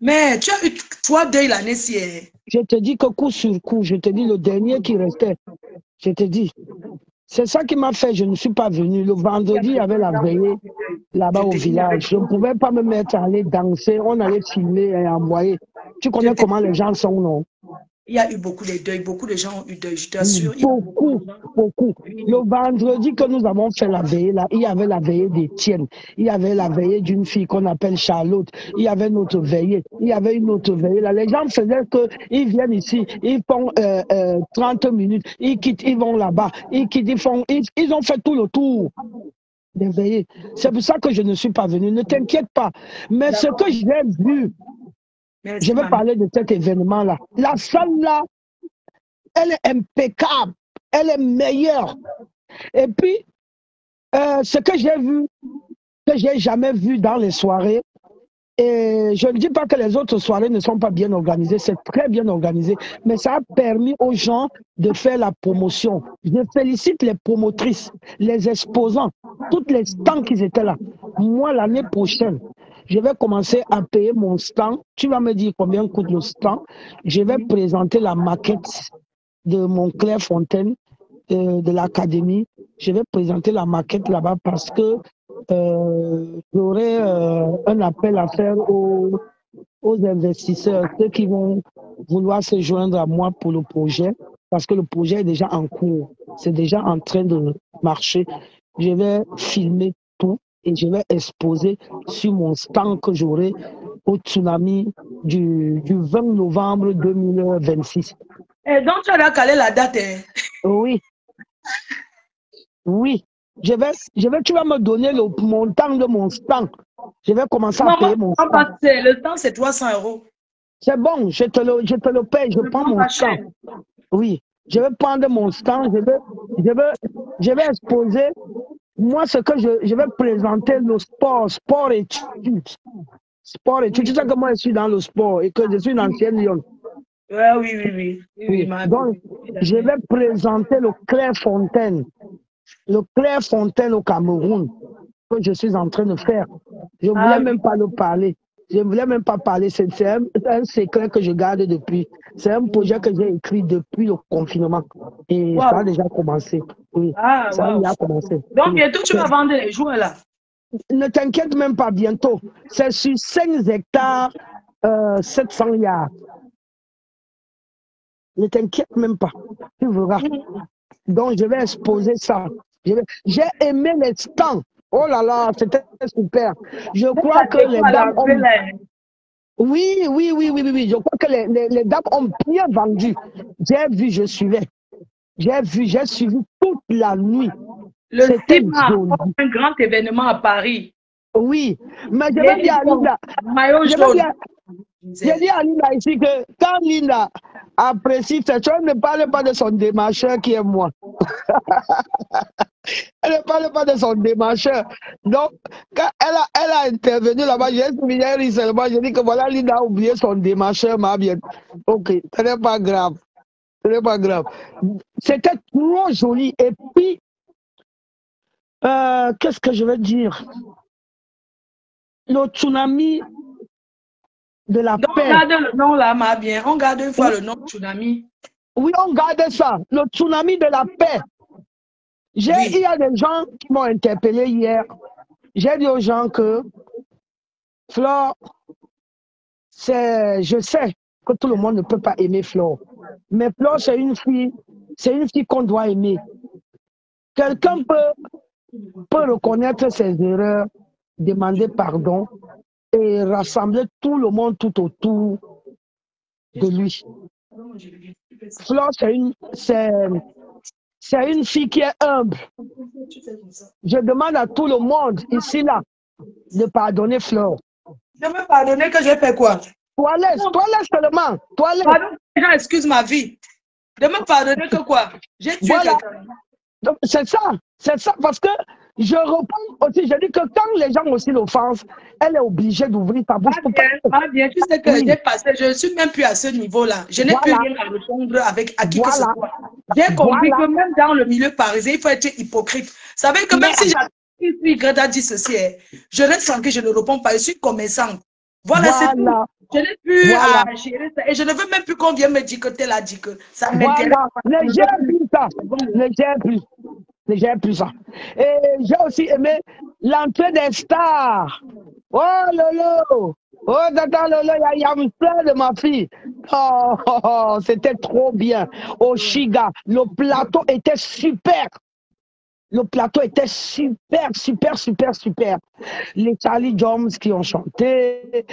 Mais tu as eu 3 deuils l'année-ci. Je te dis que coup sur coup, je te dis le dernier qui restait. Je te dis. C'est ça qui m'a fait, je ne suis pas venu. Le vendredi, il y avait la veillée là-bas Je au te dis la village. Je ne pouvais pas me mettre à aller danser. On allait filmer et envoyer. Tu connais comment les gens sont, non? Il y a eu beaucoup de deuils, beaucoup de gens ont eu deuil, je t'assure. Beaucoup, beaucoup. Le vendredi que nous avons fait la veillée, là, il y avait la veillée d'Étienne. Il y avait la veillée d'une fille qu'on appelle Charlotte. Il y avait notre veillée. Il y avait une autre veillée. Là, les gens faisaient qu'ils viennent ici, ils font 30 minutes, ils quittent, ils vont là-bas, ils quittent, ils ont fait tout le tour des veillées. C'est pour ça que je ne suis pas venu. Ne t'inquiète pas. Mais ce que j'ai vu, Merci, je vais maman. parler de cet événement-là. La salle là, elle est impeccable, elle est meilleure. Et puis, ce que j'ai vu, que j'ai jamais vu dans les soirées, et je ne dis pas que les autres soirées ne sont pas bien organisées, c'est très bien organisé, mais ça a permis aux gens de faire la promotion. Je félicite les promotrices, les exposants, toutes les stands qui étaient là. Moi, l'année prochaine, je vais commencer à payer mon stand. Tu vas me dire combien coûte le stand. Je vais présenter la maquette de mon Clairefontaine, de l'académie. Je vais présenter la maquette là-bas parce que j'aurai un appel à faire aux investisseurs, ceux qui vont vouloir se joindre à moi pour le projet, parce que le projet est déjà en cours, c'est déjà en train de marcher. Je vais filmer tout et je vais exposer sur mon stand que j'aurai au tsunami du 20 novembre 2026. Et donc, tu as calé la date. Oui, oui. Tu vas me donner le montant de mon stand. Je vais commencer à payer mon stand. Le temps, c'est 300 €. C'est bon, je te le paye, je prends mon stand. Oui, je vais prendre mon stand, je vais exposer. Moi, ce que je vais présenter le sport-études. Sport-études. Tu sais que moi, je suis dans le sport et que je suis une ancienne lionne. Oui. Donc, je vais présenter le Clairefontaine. Le Clairefontaine au Cameroun, que je suis en train de faire. Je ne voulais même pas le parler. Je ne voulais même pas parler. C'est un secret que je garde depuis. C'est un projet que j'ai écrit depuis le confinement. Et ça a déjà commencé. Oui, ça a déjà commencé. Donc, bientôt, tu vas vendre les jouets là. Ne t'inquiète même pas, bientôt. C'est sur 5 hectares, 700 yards. Ne t'inquiète même pas. Tu verras. Donc, je vais exposer ça. J'ai aimé les stands. Oh là là, c'était super. Je crois que les dames ont... Oui. Je crois que les dames ont bien vendu. J'ai vu, je suivais. J'ai suivi toute la nuit. C'était un grand événement à Paris. Oui, mais je vais dire à Linda. J'ai dit à Linda ici que quand Linda apprécie cette chose, ne parle pas de son démarcheur qui est moi. Elle ne parle pas de son démarcheur. Donc, quand elle a intervenu là-bas, j'ai ri seulement. J'ai dit que voilà, Linda a oublié son démarcheur, ma bien. Ok, ce n'est pas grave. Ce n'est pas grave. C'était trop joli. Et puis, qu'est-ce que je veux dire? Le tsunami de la paix. On garde le nom là, ma bien. On garde une fois le nom tsunami. Oui, on garde ça. Le tsunami de la paix. Il y a des gens qui m'ont interpellé hier. J'ai dit aux gens que Flore, je sais que tout le monde ne peut pas aimer Flore. Mais Flore, c'est une fille qu'on doit aimer. Quelqu'un peut reconnaître ses erreurs, demander pardon et rassembler tout le monde tout autour de lui. Flore, c'est une fille qui est humble. Je demande à tout le monde ici, là, de pardonner Flore. Je me pardonner que j'ai fait quoi? Toi laisse seulement. Pardon, excuse ma vie. De me pardonner que quoi? J'ai tué quelqu'un. C'est ça, parce que je reprends aussi, je dis que quand les gens aussi l'offensent, elle est obligée d'ouvrir sa bouche pour parler. Ah bien, tu sais que Oui. j'ai passé, je ne suis même plus à ce niveau-là. Je n'ai plus Voilà. rien à répondre avec à qui que ce Voilà. soit. J'ai compris Voilà. que même dans le milieu parisien, il faut être hypocrite. Vous savez que même Mais si Y a dit ceci, je reste tranquille, je ne réponds pas, je suis commerçante. Voilà, c'est tout. voilà. Je n'ai plus Voilà. à gérer ça. Et je ne veux même plus qu'on vienne me dire que tel a dit que ça m'intéresse. Voilà. Ne gère plus ça. Ne gère plus. Ne gère plus ça. Et j'ai aussi aimé l'entrée des stars. Oh Lolo. Oh Tata Lolo, il y a une fleur de ma fille. Oh, oh, oh, c'était trop bien. Au Chiga, le plateau était super. Le plateau était super, super, super, super. Les Charlie Jones qui ont chanté,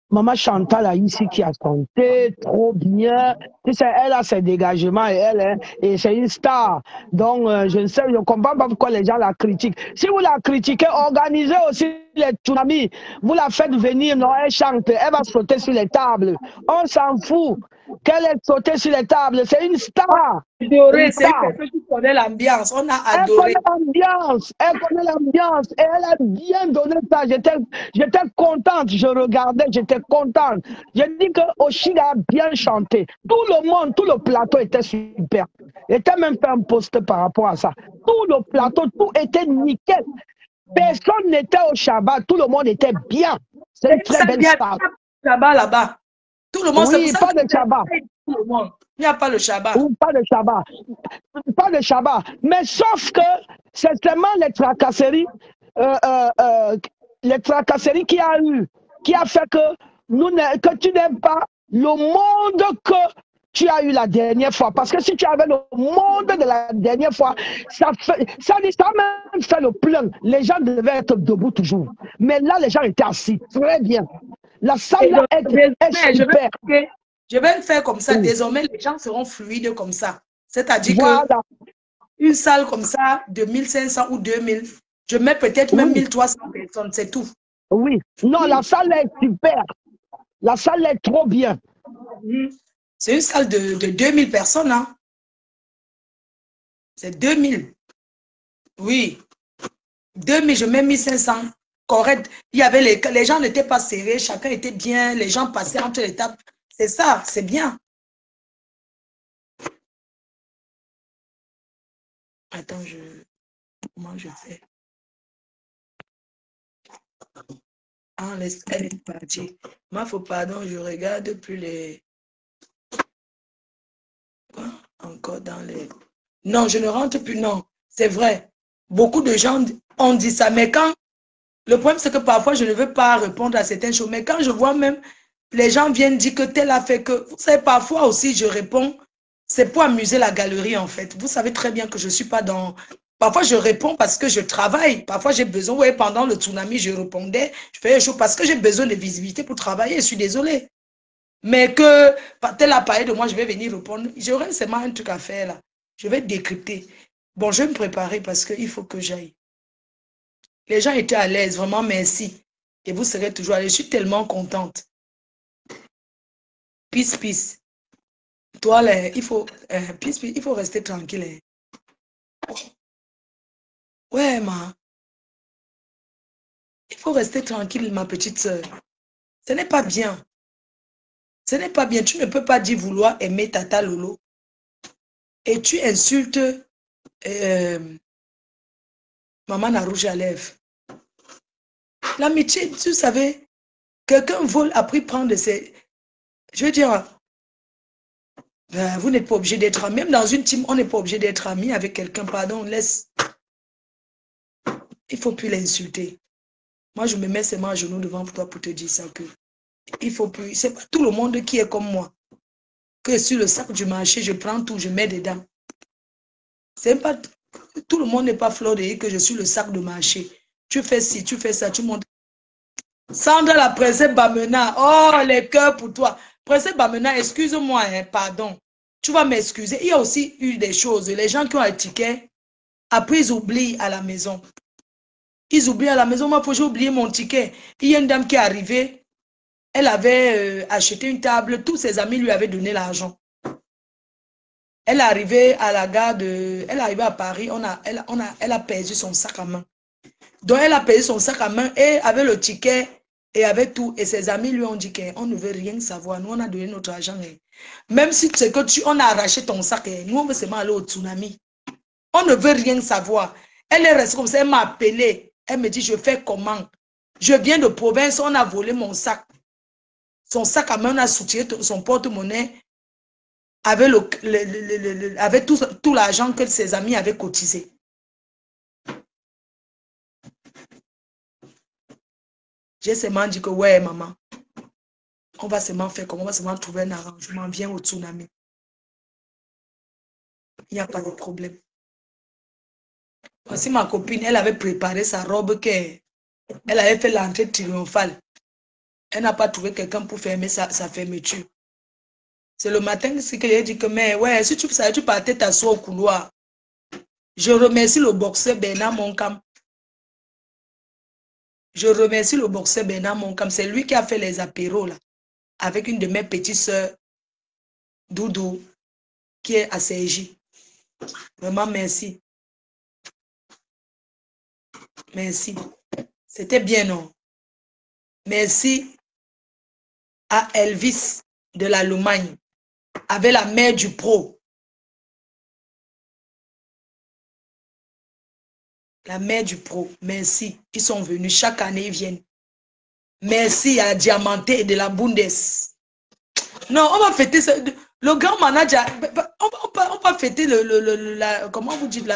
Maman Chantal a ici qui a chanté, trop bien. Tu sais, elle a ses dégagements et elle est, et c'est une star. Donc, je ne sais, je ne comprends pas pourquoi les gens la critiquent. Si vous la critiquez, organisez aussi les tsunamis. Vous la faites venir, non, elle chante, elle va sauter sur les tables. On s'en fout qu'elle ait sauté sur les tables. C'est une star. Adoré, c'est quelqu'un qui connaît l'ambiance. On a adoré. Elle connaît l'ambiance et elle a bien donné ça. J'étais contente, je regardais, j'étais contente. J'ai dit que Oshiga a bien chanté. Tout le monde, tout le plateau était super. J'étais même fait un post par rapport à ça. Tout le plateau, tout était nickel. Personne n'était au Shabbat, tout le monde était bien. C'est une très belle star. Shabbat là-bas. Tout le monde, oui, pas de Shabbat. Tout le monde. Il n'y a pas le Shabbat. Ou pas de Shabbat. Pas de Shabbat. Mais sauf que c'est seulement les tracasseries qu'il y a eu, qui a fait que tu n'aimes pas le monde que tu as eu la dernière fois. Parce que si tu avais le monde de la dernière fois, ça a même fait le plein. Les gens devaient être debout toujours. Mais là, les gens étaient assis. Très bien. La salle là est super. Je vais le faire comme ça. Désormais, les gens seront fluides comme ça. C'est-à-dire voilà. que une salle comme ça, de 1500 ou 2000, je mets peut-être même 1300 personnes, c'est tout. Oui. Non, la salle est super. La salle est trop bien. C'est une salle de 2000 personnes. Hein. C'est 2000. Oui. 2000, je mets 1500. Correct. Il y avait les gens n'étaient pas serrés, chacun était bien, les gens passaient entre les tables. C'est ça, c'est bien. Attends, comment je fais? Ah, elle est partie. Moi, faut pardon, je regarde plus les... Encore dans les... Non, je ne rentre plus, non. C'est vrai. Beaucoup de gens ont dit ça, mais quand... Le problème, c'est que parfois, je ne veux pas répondre à certaines choses, mais quand je vois même... Les gens viennent dire que tel a fait que... Vous savez, parfois aussi, je réponds, c'est pour amuser la galerie, en fait. Vous savez très bien que je ne suis pas dans... Parfois, je réponds parce que je travaille. Parfois, j'ai besoin... Oui, pendant le tsunami, je répondais. Je faisais des choses parce que j'ai besoin de visibilité pour travailler. Je suis désolée. Mais que tel a parlé de moi, je vais venir répondre. J'aurai seulement un truc à faire, là. Je vais décrypter. Bon, je vais me préparer parce qu'il faut que j'aille. Les gens étaient à l'aise. Vraiment, merci. Et vous serez toujours à l'aise. Je suis tellement contente. Peace, peace. Toi, là, il faut, peace, peace, il faut rester tranquille. Ouais, ma. Il faut rester tranquille, ma petite soeur. Ce n'est pas bien. Ce n'est pas bien. Tu ne peux pas dire vouloir aimer Tata Lolo. Et tu insultes Maman a rouge à lèvres. L'amitié, tu savais, quelqu'un vole après prendre ses... Je veux dire, vous n'êtes pas obligé d'être amis. Même dans une team, on n'est pas obligé d'être amis avec quelqu'un. Pardon, laisse. Il ne faut plus l'insulter. Moi, je me mets seulement à genoux devant toi pour te dire ça. Que il faut plus. C'est pas tout le monde qui est comme moi. Que sur le sac du marché, je prends tout, je mets dedans. C'est pas... Tout le monde n'est pas fleur de lys que je suis le sac de marché. Tu fais ci, tu fais ça, tu montes. Sandra la princesse Bamena. Oh, les cœurs pour toi. Princesse Bamena, excuse-moi, hein, pardon. Tu vas m'excuser. Il y a aussi eu des choses. Les gens qui ont un ticket, après ils oublient à la maison. Ils oublient à la maison. Moi, j'ai oublié mon ticket. Il y a une dame qui est arrivée. Elle avait acheté une table. Tous ses amis lui avaient donné l'argent. Elle est arrivée à la gare de... Elle est arrivée à Paris, elle a perdu son sac à main. Donc, elle a perdu son sac à main et avec le ticket et avec tout. Et ses amis lui ont dit qu'on ne veut rien savoir. Nous, on a donné notre argent. Même si c'est que on a arraché ton sac, nous, on veut seulement aller au tsunami. On ne veut rien savoir. Elle est restée comme ça, elle m'a appelé. Elle me dit, je fais comment? Je viens de province, on a volé mon sac. Son sac à main, on a soutenu son porte-monnaie avec, avec tout l'argent que ses amis avaient cotisé. J'ai seulement dit que, ouais, maman, on va seulement faire comment? On va seulement trouver un arrangement. Viens au tsunami. Il n'y a pas de problème. Voici ma copine, elle avait préparé sa robe qu'elle avait fait l'entrée triomphale. Elle n'a pas trouvé quelqu'un pour fermer sa fermeture. C'est le matin que j'ai dit que, mais ouais, si tu savais, tu partais t'asseoir au couloir. Je remercie le boxeur Bernard Moncam. Je remercie le boxeur Bernard Moncam. C'est lui qui a fait les apéros là, avec une de mes petites sœurs, Doudou, qui est à Sergi. Vraiment, merci. Merci. C'était bien, non? Merci à Elvis de l'Allemagne, avec la mère du pro. La mère du pro, merci. Ils sont venus, chaque année ils viennent. Merci à Diamanté et de la Bundes. Non, on va fêter ça. Le grand manager, on va fêter comment vous dites,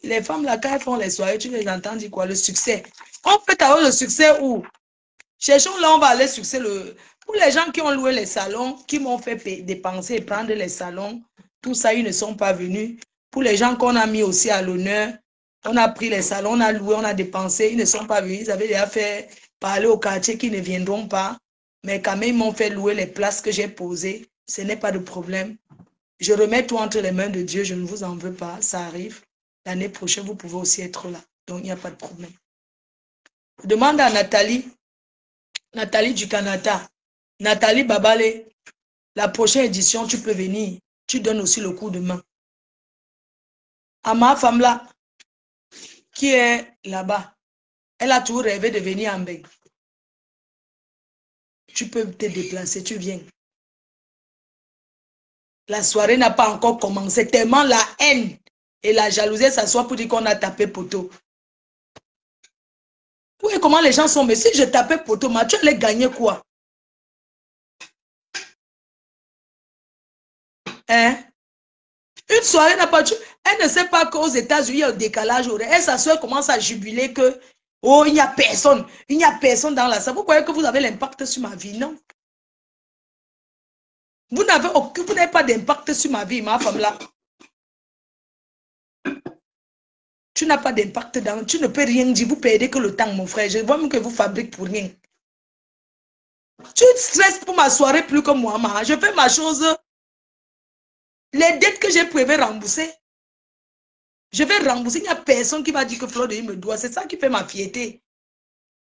les femmes là, quand elles font les soirées, tu les entends dire quoi? Le succès. On fête alors le succès où? Cherchons là, on va aller succès. Pour les gens qui ont loué les salons, qui m'ont fait dépenser et prendre les salons, tout ça, ils ne sont pas venus. Pour les gens qu'on a mis aussi à l'honneur, on a pris les salons, on a loué, on a dépensé, ils ne sont pas venus. Ils avaient déjà fait parler au quartier qui ne viendront pas. Mais quand même, ils m'ont fait louer les places que j'ai posées. Ce n'est pas de problème. Je remets tout entre les mains de Dieu. Je ne vous en veux pas. Ça arrive. L'année prochaine, vous pouvez aussi être là. Donc, il n'y a pas de problème. Demande à Nathalie. Nathalie du Canada. Nathalie Babale. La prochaine édition, tu peux venir. Tu donnes aussi le coup de main. À ma femme là, qui est là-bas, elle a toujours rêvé de venir en Belgique. Tu peux te déplacer, tu viens. La soirée n'a pas encore commencé, tellement la haine et la jalousie s'assoient pour dire qu'on a tapé poteau. Vous voyez comment les gens sont, mais si je tapais poteau, tu allais gagner quoi? Hein? Une soirée n'a pas... Elle ne sait pas qu'aux États-Unis, il y a un décalage horaire. Elle s'assoit et commence à jubiler que, oh, il n'y a personne. Il n'y a personne dans la salle. Vous croyez que vous avez l'impact sur ma vie? Non. Vous n'avez pas d'impact sur ma vie, ma femme là. Tu n'as pas d'impact dans... Tu ne peux rien dire. Vous perdez que le temps, mon frère. Je vois même que vous fabriquez pour rien. Tu stresses pour ma soirée plus que moi, ma. Je fais ma chose. Les dettes que j'ai prévu rembourser, je vais rembourser. Il n'y a personne qui va dire que Fleur de Lys me doit. C'est ça qui fait ma fierté.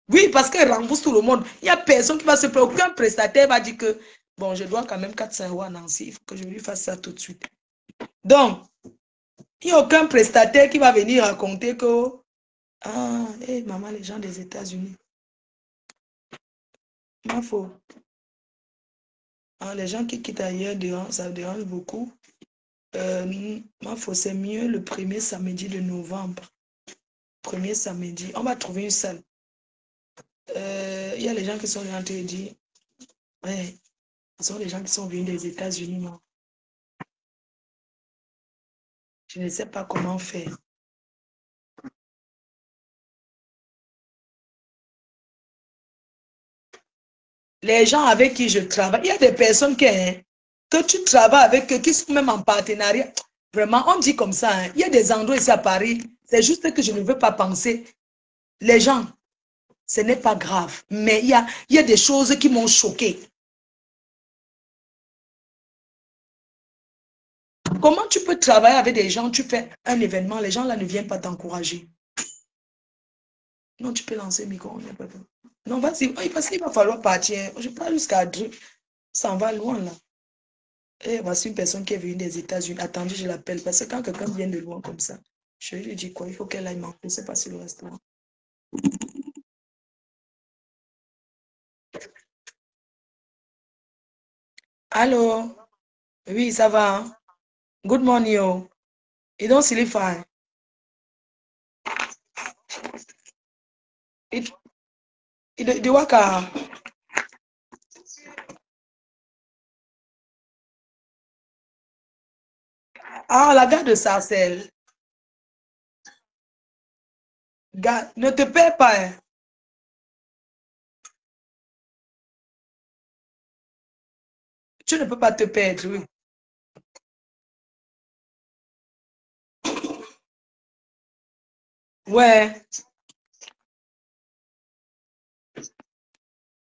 Oui, parce qu'elle rembourse tout le monde. Il n'y a personne qui va se plaindre. Aucun prestataire va dire que, bon, je dois quand même 400 € à Nancy. Il faut que je lui fasse ça tout de suite. Donc, il n'y a aucun prestataire qui va venir raconter que, ah, hey, maman, les gens des États-Unis. Ma faute. Ah, les gens qui quittent ailleurs, ça dérange beaucoup. Ma faute, c'est mieux le premier samedi de novembre. Premier samedi. On va trouver une salle. Il y a les gens qui sont rentrés et dit, ouais, ce sont les gens qui sont venus des États-Unis, moi. Je ne sais pas comment faire. Les gens avec qui je travaille, il y a des personnes que tu travailles avec eux, qui sont même en partenariat. Vraiment, on dit comme ça. Il y a des endroits ici à Paris, c'est juste que je ne veux pas penser. Les gens, ce n'est pas grave, mais il y a des choses qui m'ont choqué. Comment tu peux travailler avec des gens, tu fais un événement, les gens là ne viennent pas t'encourager. Non, tu peux lancer le micro. Non, vas-y, parce qu'il va falloir partir. Je parle jusqu'à 2. Ça en va loin là. Et voici une personne qui est venue des États-Unis. Attendez, je l'appelle. Parce que quand quelqu'un vient de loin comme ça, je lui dis quoi? Il faut qu'elle aille manger. Je ne sais pas si le restaurant. Allô? Oui, ça va, hein? Good morning, yo. You don't sleep fine. The worker. Ah, la gare de Sarcelles. Ne te perds pas, hein. Tu ne peux pas te perdre, oui. Ouais.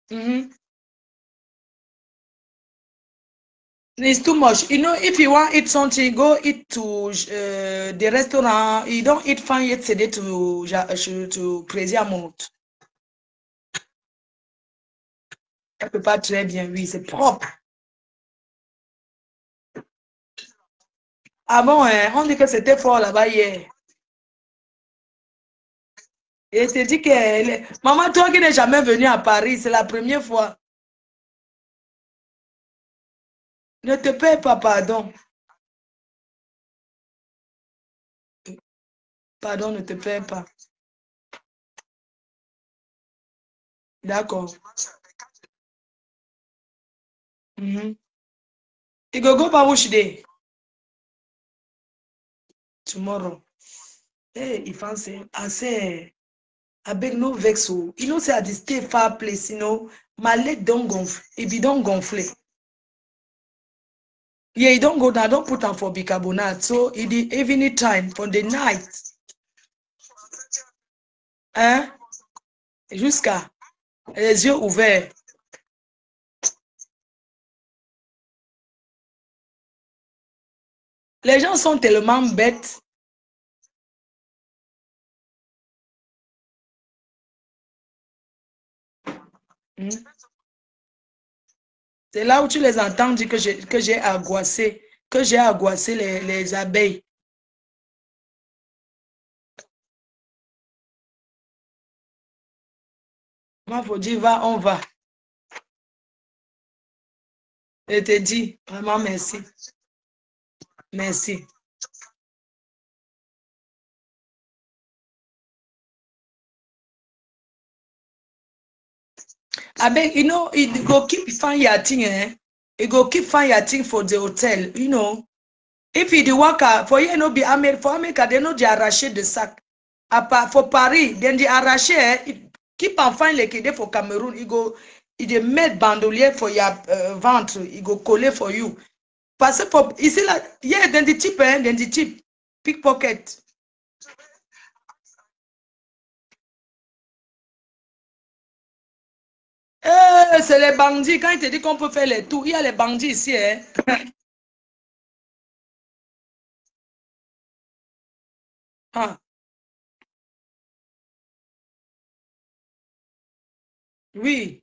Mhm. It's too much. You know, if you want to eat something, go eat to the restaurant. You don't eat fine yesterday to Crazy Amount. Elle peut pas très bien, oui, c'est propre. Ah bon, hein, on dit que c'était fort là-bas hier. Et te dit que... Maman, toi qui n'es jamais venu à Paris, c'est la première fois. Ne te perds pas, pardon. Pardon, ne te perds pas. D'accord. Mhm. You go Babush Day tomorrow. Hey, if I say, I beg no vex. You know, say at the stay far place, you know, my leg don't gonfle. It be don't gonfle. Yeah, you don't go down, don't put on for bicarbonate. So, in the evening time, for the night, hein, jusqu'à les yeux ouverts. Les gens sont tellement bêtes. Hmm. C'est là où tu les entends dire que j'ai angoissé les abeilles. Moi, faut dire, va, on va. Je te dis, vraiment merci. Merci. I beg, you know, it go keep find your thing, eh? It go keep find your thing for the hotel, you know. If it work out, for you know, for America, they know they arraché de sac. For Paris, then they arraché, keep on find like it for Cameroon, it they made bandolier for your ventre, it go coller for you. Parce que for, ici là, yeah, then the cheap, then the cheap, pickpocket. C'est les bandits. Quand ils te disent qu'on peut faire les tours, il y a les bandits ici. Hein. Ah, oui.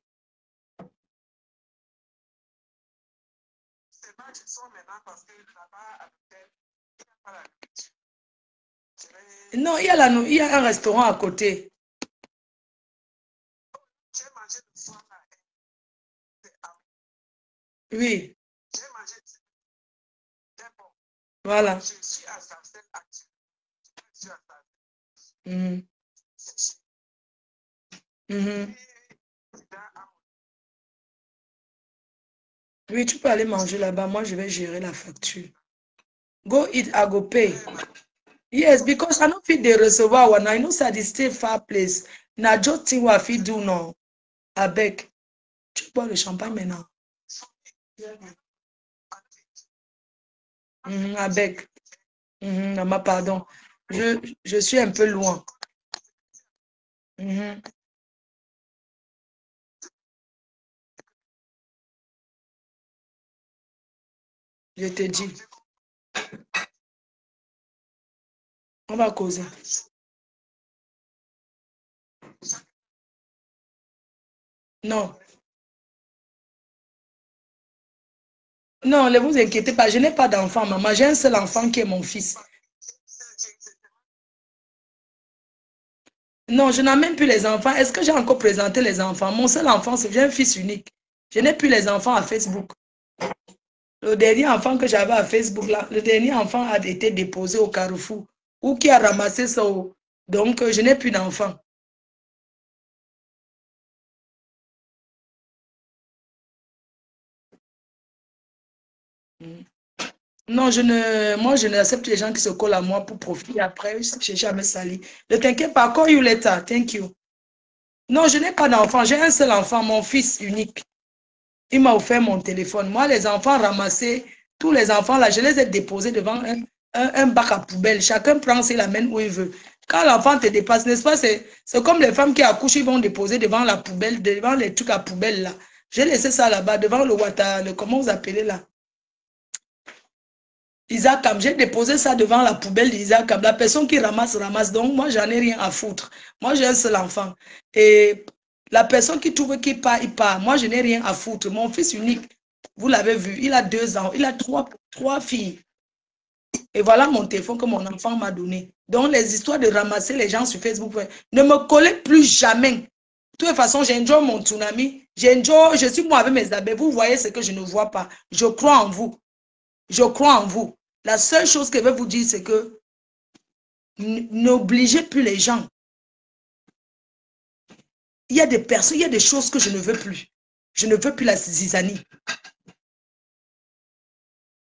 Non, il y a un restaurant à côté. Oui, voilà. Mhm. Mhm. Oui, tu peux aller manger là-bas. Moi, je vais gérer la facture. Go eat, I go pay. Yes, because I don't fit the recevoir one. I know that it's still far place. Na just thing what I fit do now. I beg. Tu bois le champagne maintenant. I beg. Maman, pardon. Je suis un peu loin. Mhm. Je te dis. On va causer. Non. Non, ne vous inquiétez pas, je n'ai pas d'enfant, maman. J'ai un seul enfant qui est mon fils. Non, je n'ai même plus les enfants. Est-ce que j'ai encore présenté les enfants? Mon seul enfant, c'est j'ai un fils unique. Je n'ai plus les enfants à Facebook. Le dernier enfant que j'avais à Facebook, là, le dernier enfant a été déposé au Carrefour ou qui a ramassé ça. Donc, je n'ai plus d'enfants. Mm. Non, moi, je n'accepte les gens qui se collent à moi pour profiter après. Je n'ai jamais sali. Ne t'inquiète pas, call you later. Thank you. Non, je n'ai pas d'enfant. J'ai un seul enfant, mon fils unique. Il m'a offert mon téléphone. Moi, les enfants ramassés, tous les enfants là, je les ai déposés devant un bac à poubelle. Chacun prend et l'amène où il veut. Quand l'enfant te dépasse, n'est-ce pas, c'est comme les femmes qui accouchent, ils vont déposer devant la poubelle, devant les trucs à poubelle là. J'ai laissé ça là-bas, devant le water, comment vous appelez là? Isaac, j'ai déposé ça devant la poubelle d'Isaac. La personne qui ramasse, ramasse. Donc, moi, j'en ai rien à foutre. Moi, j'ai un seul enfant. Et la personne qui trouve qu'il part, il part. Moi, je n'ai rien à foutre. Mon fils unique, vous l'avez vu, il a 2 ans. Il a trois filles. Et voilà mon téléphone que mon enfant m'a donné. Donc, les histoires de ramasser les gens sur Facebook, ne me collez plus jamais. De toute façon, j'enjoy mon tsunami. Je suis moi avec mes abeilles. Vous voyez ce que je ne vois pas. Je crois en vous. Je crois en vous. La seule chose que je vais vous dire, c'est que n'obligez plus les gens. Il y a des personnes, il y a des choses que je ne veux plus. Je ne veux plus la zizanie.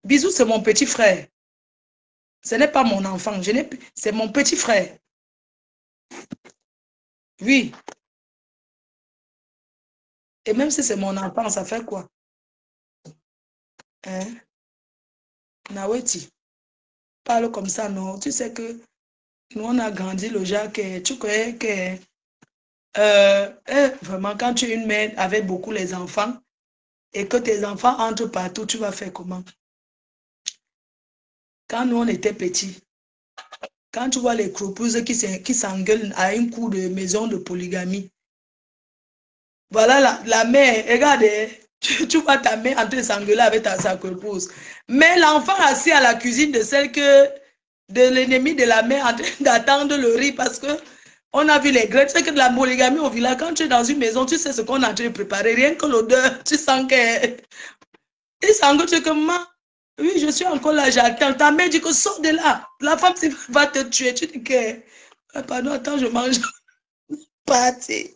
Bisous, c'est mon petit frère. Ce n'est pas mon enfant. C'est mon petit frère. Oui. Et même si c'est mon enfant, ça fait quoi? Hein? Naweti. Parle comme ça, non. Tu sais que nous, on a grandi le genre que tu croyais que vraiment, quand tu es une mère avec beaucoup les enfants et que tes enfants entrent partout, tu vas faire comment? Quand nous, on était petits, quand tu vois les croupeuses qui s'engueulent à un coup de maison de polygamie, voilà la mère, regarde, tu vois ta mère en train de s'engueuler avec sa croupuse. Mais l'enfant assis à la cuisine de l'ennemi de la mère en train d'attendre le riz parce que on a vu les graines. Tu sais que de la polygamie au village, quand tu es dans une maison, tu sais ce qu'on est en train de préparer. Rien que l'odeur, tu sens que... Il s'engueule, tu sais que maman, oui, je suis encore là, j'attends. Ta mère dit que sors de là. La femme va te tuer. Tu dis que, pardon, attends, je mange. Parti.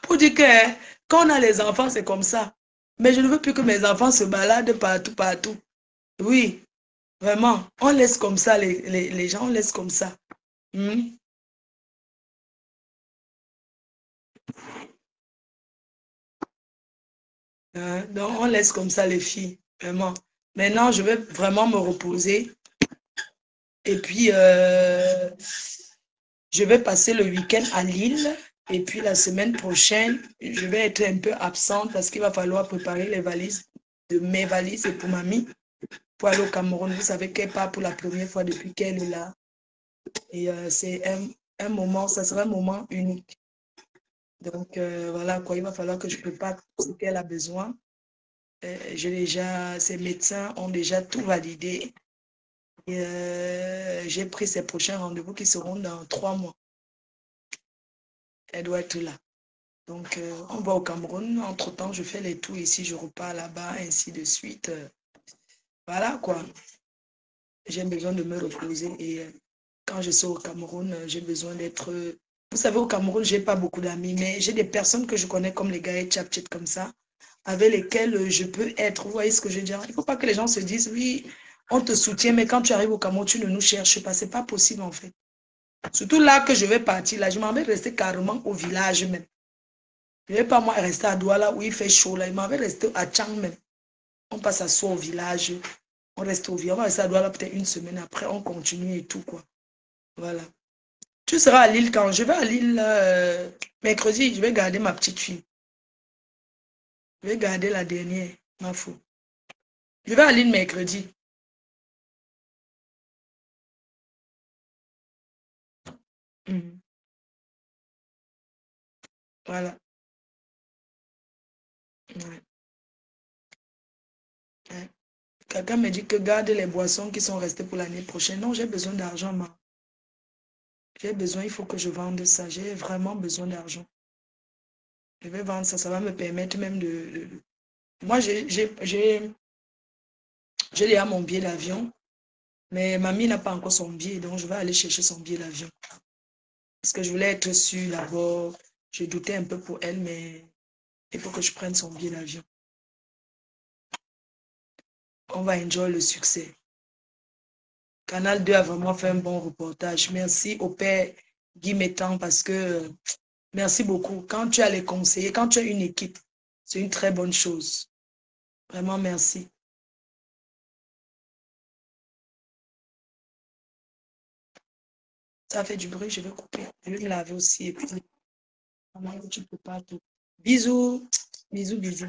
Pour dire que quand on a les enfants, c'est comme ça. Mais je ne veux plus que mes enfants se baladent partout, partout. Oui, vraiment. On laisse comme ça, les gens, on laisse comme ça. Hmm? Hein? Donc, on laisse comme ça les filles. Vraiment. Maintenant, je vais vraiment me reposer. Et puis, je vais passer le week-end à Lille. Et puis, la semaine prochaine, je vais être un peu absente parce qu'il va falloir préparer les valises, mes valises et pour mamie, pour aller au Cameroun. Vous savez qu'elle part pour la première fois depuis qu'elle est là. Et c'est un moment, ça sera un moment unique. Donc, voilà quoi, il va falloir que je prépare ce qu'elle a besoin. Ces médecins ont déjà tout validé. J'ai pris ses prochains rendez-vous qui seront dans 3 mois. Elle doit être là. Donc, on va au Cameroun. Entre-temps, je fais les tours ici, je repars là-bas, ainsi de suite. Voilà quoi. J'ai besoin de me reposer et quand je suis au Cameroun, j'ai besoin d'être... Vous savez, au Cameroun, j'ai pas beaucoup d'amis, mais j'ai des personnes que je connais comme les gars et Tchap comme ça, avec lesquels je peux être. Vous voyez ce que je veux dire? Il ne faut pas que les gens se disent, oui, on te soutient, mais quand tu arrives au Cameroun, tu ne nous cherches pas. C'est pas possible en fait. Surtout là que je vais partir, là, je m'en vais rester carrément au village même. Je ne vais pas moi rester à Douala où il fait chaud là. Je m'en vais rester à Tchang même. On passe à soi au village. On reste au village. On va rester à Douala peut-être une semaine après. On continue et tout quoi. Voilà. Tu seras à Lille quand? Je vais à Lille mercredi. Je vais garder ma petite fille. Je vais garder la dernière. Ma fou. Je vais à Lille mercredi. Mhm. Voilà. Ouais. Quelqu'un me dit que garde les boissons qui sont restées pour l'année prochaine. Non, j'ai besoin d'argent, ma. J'ai besoin, il faut que je vende ça. J'ai vraiment besoin d'argent. Je vais vendre ça, ça va me permettre même de... Moi, j'ai déjà mon billet d'avion, mais mamie n'a pas encore son billet, donc je vais aller chercher son billet d'avion. Parce que je voulais être sûre d'abord. Je doutais un peu pour elle, mais il faut que je prenne son billet d'avion. On va enjoy le succès. Canal 2 a vraiment fait un bon reportage. Merci au père Guy Métan parce que merci beaucoup. Quand tu as les conseillers, quand tu as une équipe, c'est une très bonne chose. Vraiment, merci. Ça fait du bruit, je vais couper. Je vais me laver aussi. Et puis, tu peux pas tout. Bisous, bisous, bisous.